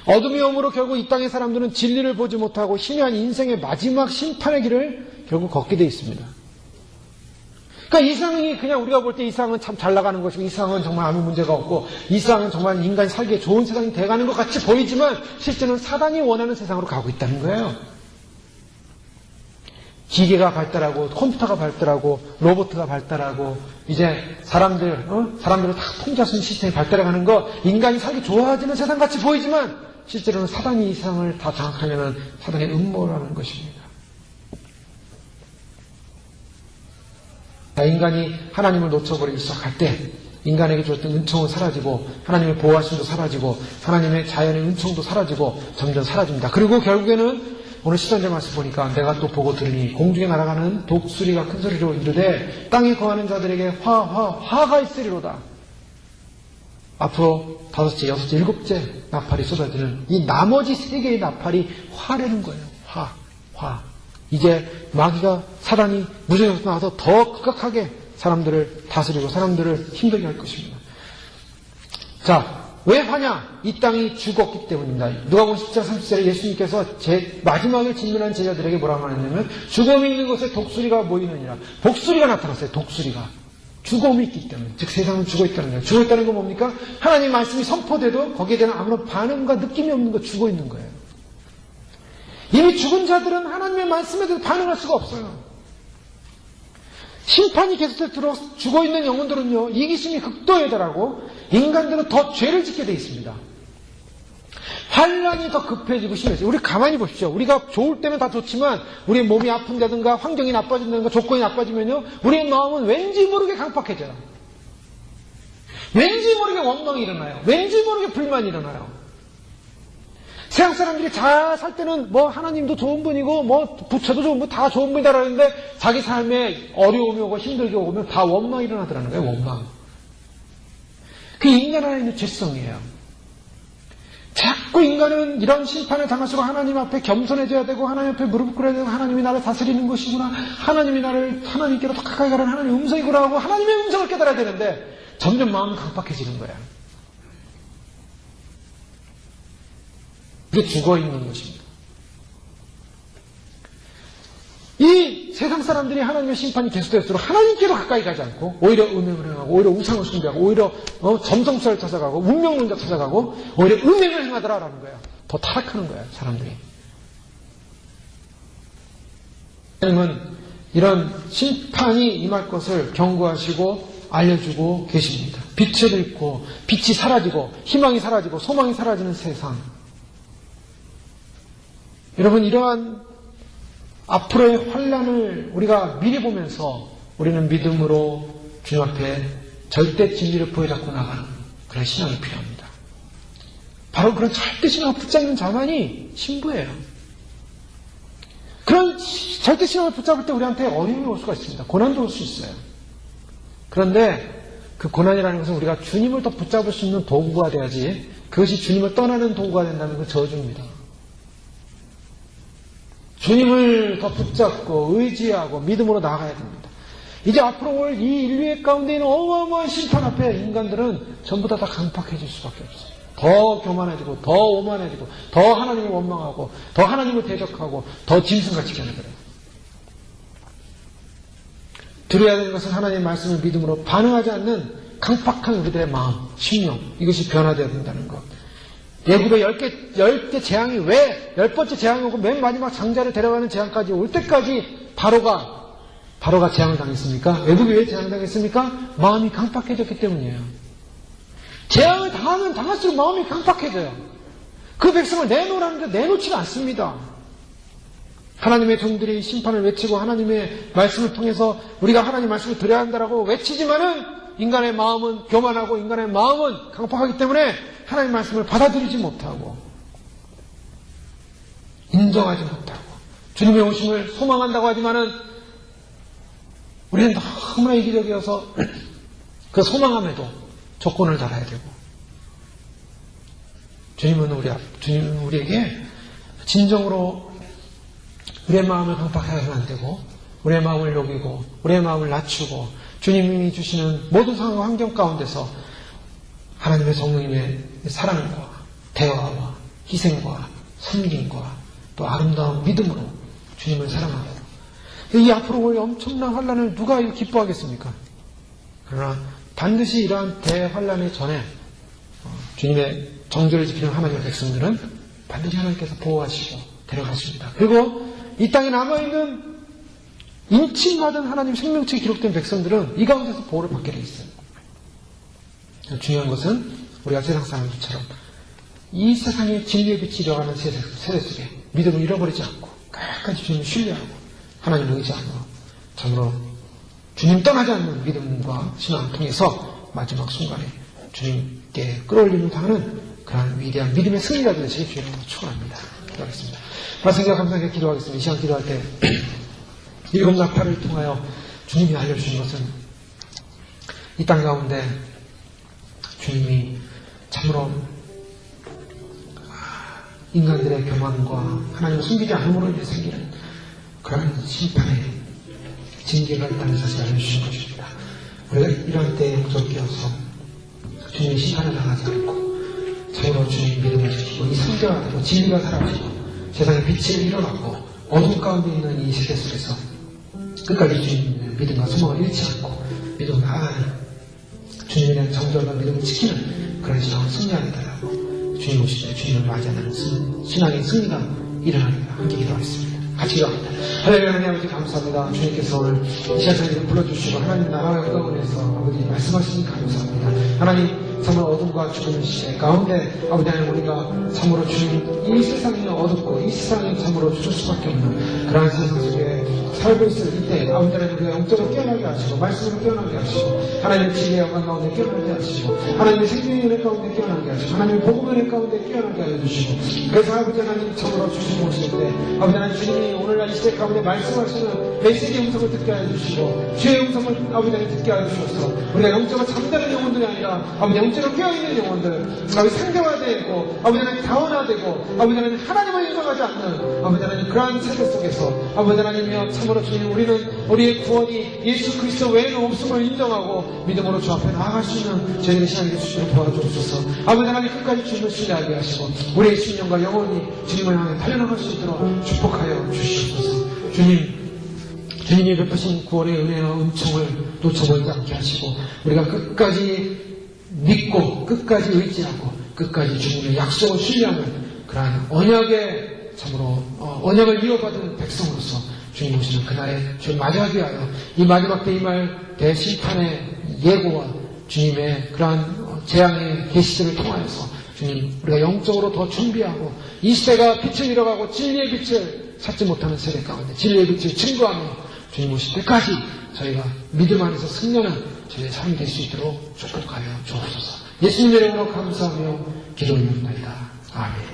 Speaker 1: 어둠의 영으로 결국 이 땅의 사람들은 진리를 보지 못하고 희미한 인생의 마지막 심판의 길을 결국 걷게 되어 있습니다. 그러니까 이 세상이 그냥 우리가 볼 때 이 세상은 참 잘 나가는 것이고 이 세상은 정말 아무 문제가 없고 이 세상은 정말 인간이 살기에 좋은 세상이 돼가는 것 같이 보이지만 실제는 사단이 원하는 세상으로 가고 있다는 거예요. 기계가 발달하고 컴퓨터가 발달하고 로봇가 발달하고 이제 사람들을 다 통제할 수 있는 시스템이 발달해가는 거 인간이 살기 좋아지는 세상같이 보이지만 실제로는 사단이 이 세상을 다 장악하려는 사단의 음모라는 것입니다. 인간이 하나님을 놓쳐버리기 시작할 때 인간에게 줬던 은총은 사라지고 하나님의 보호하심도 사라지고 하나님의 자연의 은총도 사라지고 점점 사라집니다. 그리고 결국에는 오늘 시전제 말씀 보니까 내가 또 보고 들으니 공중에 날아가는 독수리가 큰 소리로 이르되 땅에 거하는 자들에게 화가 있으리로다. 앞으로 5째, 6째, 7째 나팔이 쏟아지는 이 나머지 3개의 나팔이 화라는 거예요. 화. 이제 마귀가 사단이 무정에서 나와서 더 극악하게 사람들을 다스리고 사람들을 힘들게 할 것입니다. 자, 왜 화냐? 이 땅이 죽었기 때문입니다. 누가복음 10장 30절에 예수님께서 마지막에 진멸한 제자들에게 뭐라고 하냐면 죽음이 있는 곳에 독수리가 모이느니라. 독수리가 나타났어요. 독수리가. 죽음이 있기 때문에. 즉 세상은 죽어있다는 거예요. 죽어있다는 건 뭡니까? 하나님 말씀이 선포돼도 거기에 대한 아무런 반응과 느낌이 없는 거 죽어있는 거예요. 이미 죽은 자들은 하나님의 말씀에 대해서 반응할 수가 없어요. 심판이 계속될수록 죽어있는 영혼들은요, 이기심이 극도에 달하고 인간들은 더 죄를 짓게 돼 있습니다. 환란이 더 급해지고 심해져요. 우리 가만히 보십시오. 우리가 좋을 때는 다 좋지만 우리의 몸이 아픈다든가 환경이 나빠진다든가 조건이 나빠지면요, 우리의 마음은 왠지 모르게 강팍해져요. 왠지 모르게 원망이 일어나요. 왠지 모르게 불만이 일어나요. 세상 사람들이 잘 살 때는 뭐 하나님도 좋은 분이고 뭐 부처도 좋은 분, 다 좋은 분이다 그러는데 자기 삶에 어려움이 오고 힘들게 오면 다 원망이 일어나더라는 거예요. 원망. 그게 인간 안에 있는 죄성이에요. 자꾸 인간은 이런 심판을 당할수록 하나님 앞에 겸손해져야 되고 하나님 앞에 무릎 꿇어야 되고 하나님이 나를 다스리는 것이구나, 하나님께로 더 가까이 가라는 하나님의 음성이구나 하고 하나님의 음성을 깨달아야 되는데 점점 마음이 강팍해지는 거예요. 이게 죽어있는 것입니다. 이 세상 사람들이 하나님의 심판이 계속될수록 하나님께로 가까이 가지 않고 오히려 음행을 행하고 오히려 우상을 숭배하고 오히려 점성술을 찾아가고 운명론자 찾아가고 오히려 음행을 행하더라라는 거예요. 더 타락하는 거예요. 사람들이. 하나님은 이런 심판이 임할 것을 경고하시고 알려주고 계십니다. 빛을 잃고 빛이 사라지고 희망이 사라지고 소망이 사라지는 세상. 여러분, 이러한 앞으로의 환란을 우리가 미리 보면서 우리는 믿음으로 주님 앞에 절대 진리를 부여잡고 나가는 그런 신앙이 필요합니다. 바로 그런 절대신앙을 붙잡는 자만이 신부예요. 그런 절대신앙을 붙잡을 때 우리한테 어려움이 올 수가 있습니다. 고난도 올 수 있어요. 그런데 그 고난이라는 것은 우리가 주님을 더 붙잡을 수 있는 도구가 돼야지, 그것이 주님을 떠나는 도구가 된다는 건 저주입니다. 주님을 더 붙잡고 의지하고 믿음으로 나아가야 됩니다. 이제 앞으로 올 이 인류의 가운데 있는 어마어마한 심판 앞에 인간들은 전부 다 강팍해질 수밖에 없어요. 더 교만해지고 더 오만해지고 더 하나님을 원망하고 더 하나님을 대적하고 더 짐승같이 변해버려요. 드려야 되는 것은 하나님의 말씀을 믿음으로 반응하지 않는 강팍한 우리들의 마음, 심령, 이것이 변화되어야 된다는 것. 예굽의 10개 재앙이 왜 10번째 재앙이 오고 맨 마지막 장자를 데려가는 재앙까지 올 때까지 바로가 재앙을 당했습니까? 예굽이 왜 재앙을 당했습니까? 마음이 강팍해졌기 때문이에요. 재앙을 당하면 당할수록 마음이 강팍해져요. 그 백성을 내놓으라는데 내놓지가 않습니다. 하나님의 종들이 심판을 외치고 하나님의 말씀을 통해서 우리가 하나님 말씀을 드려야 한다라고 외치지만은 인간의 마음은 교만하고 인간의 마음은 강팍하기 때문에 하나님 말씀을 받아들이지 못하고 인정하지 못하고 주님의 오심을 소망한다고 하지만은 우리는 너무나 이기적이어서 그 소망함에도 조건을 달아야 되고, 주님은 우리에게 진정으로 우리의 마음을 강팍하게 하면 안 되고, 우리의 마음을 녹이고 우리의 마음을 낮추고 주님이 주시는 모든 상황 환경 가운데서 하나님의 성령님의 사랑과 대화와 희생과 섬김과 또 아름다운 믿음으로 주님을 사랑하고, 이 앞으로 올 엄청난 환란을 누가 기뻐하겠습니까? 그러나 반드시 이러한 대환란의 전에 주님의 정죄를 지키는 하나님의 백성들은 반드시 하나님께서 보호하시고 데려가십니다. 그리고 이 땅에 남아있는 인침받은 하나님 생명책이 기록된 백성들은 이 가운데서 보호를 받게 되어 있어요. 중요한 것은 우리가 세상 사람들처럼 이 세상의 진리의 빛이 일어가는 세대 속에 믿음을 잃어버리지 않고 끝까지 주님을 신뢰하고 하나님을 의지하고 참으로 주님 떠나지 않는 믿음과 신앙을 통해서 마지막 순간에 주님께 끌어올림을 당하는 그러한 위대한 믿음의 승리가 되시길 주님으로 축원합니다. 기도하겠습니다. 말씀과 감사하게 기도하겠습니다. 이 시간 기도할 때 일곱 나팔을 통하여 주님이 알려주신 것은 이 땅 가운데 주님이 참으로 인간들의 교만과 하나님을 숨기지 않음으로 인해 생기는 그런 심판의 징계가 있다는 사실을 알려주신 것입니다. 우리가 이런 때에 영적으로 깨어서 주님의 심판을 당하지 않고 참으로 주님 믿음을 지키고 이 성경화 되고 진리가 사라지고 세상에 빛을 잃어가고 어둠 가운데 있는 이 세계 속에서 끝까지 주님의 믿음과 소망을 잃지 않고 믿음을 하나님 주님에 대한 정절과 믿음을 지키는 그런 신앙을 승리하게 달라고 주님 오실 때 주님을 맞이하는 신앙의 승리가 일어나기를 함께 기도하겠습니다. 같이 기도합니다. 할렐루야. 하나님 아버지 감사합니다. 주님께서 오늘 이 시간을 불러주시고 하나님 나라와 영광을 위해서 아버지 말씀하시니 감사합니다. 하나님 참으로 어둠과 죽음의 시대 가운데 아버지 하나님 우리가 참으로 주님 이 세상이 어둡고 이 세상이 참으로 죽을 수밖에 없는 그러한 세상 속에 살고 있을 이때 아버지 하나님 우리가 영적으로 깨어나게 하시고 말씀으로 깨어나게 하시고 하나님의 지혜의 영광 가운데 깨어나게 하시고 하나님의 생명의 은혜 가운데 깨어나게 하시고 하나님의 복음의 은혜 가운데 깨어나게 하여 주시고 그래서 아버지 하나님 참으로 주신 모실 때 아버지 하나님 주님이 오늘날 이 시대 가운데 말씀하시는 메시지의 음성을 듣게 하여 주시고 주의 음성을 아버지 하나님 듣게 하여 주셔서 우리가 영적으로 잠자는 영혼들이 아니라 아버지 영적으로 깨어있는 영혼들 아버지 상대화되고 아버지 하나님 다원화되고 아버지 하나님 하나님을 인정하지 않는 아버지 하나님 그러한 세계 속에서 아버지 하나님이여 참으로 주님 우리는 우리의 구원이 예수 그리스도 외에는 없음을 인정하고 믿음으로 주 앞에 나아갈 수 있는 저희의 시간이 되시도록 도와주옵소서. 아버지 하나님 끝까지 주님을 신뢰하게 하시고 우리의 신령과 영혼이 주님을 향해 달려나갈 수 있도록 축복하여 주시옵소서. 주님이 베푸신 구원의 은혜와 은총을 놓쳐버리지 않게 하시고 우리가 끝까지 믿고 끝까지 의지하고 끝까지 주님의 약속을 신뢰하는 그러한 언약의 참으로 언약을 이어받은 백성으로서 주님 오시는 그날에 주님 맞이하기 위하여 이 마지막 때 이 말 대심판의 예고와 주님의 그러한 재앙의 계시들을 통하여서 주님 우리가 영적으로 더 준비하고 이 시대가 빛을 잃어가고 진리의 빛을 찾지 못하는 세대 가운데 진리의 빛을 증거하며 주님 오실 때까지 저희가 믿음 안에서 승리하는 저희의 삶이 될 수 있도록 축복하여 주옵소서. 예수님의 이름으로 감사하며 기도를 드립니다. 아멘.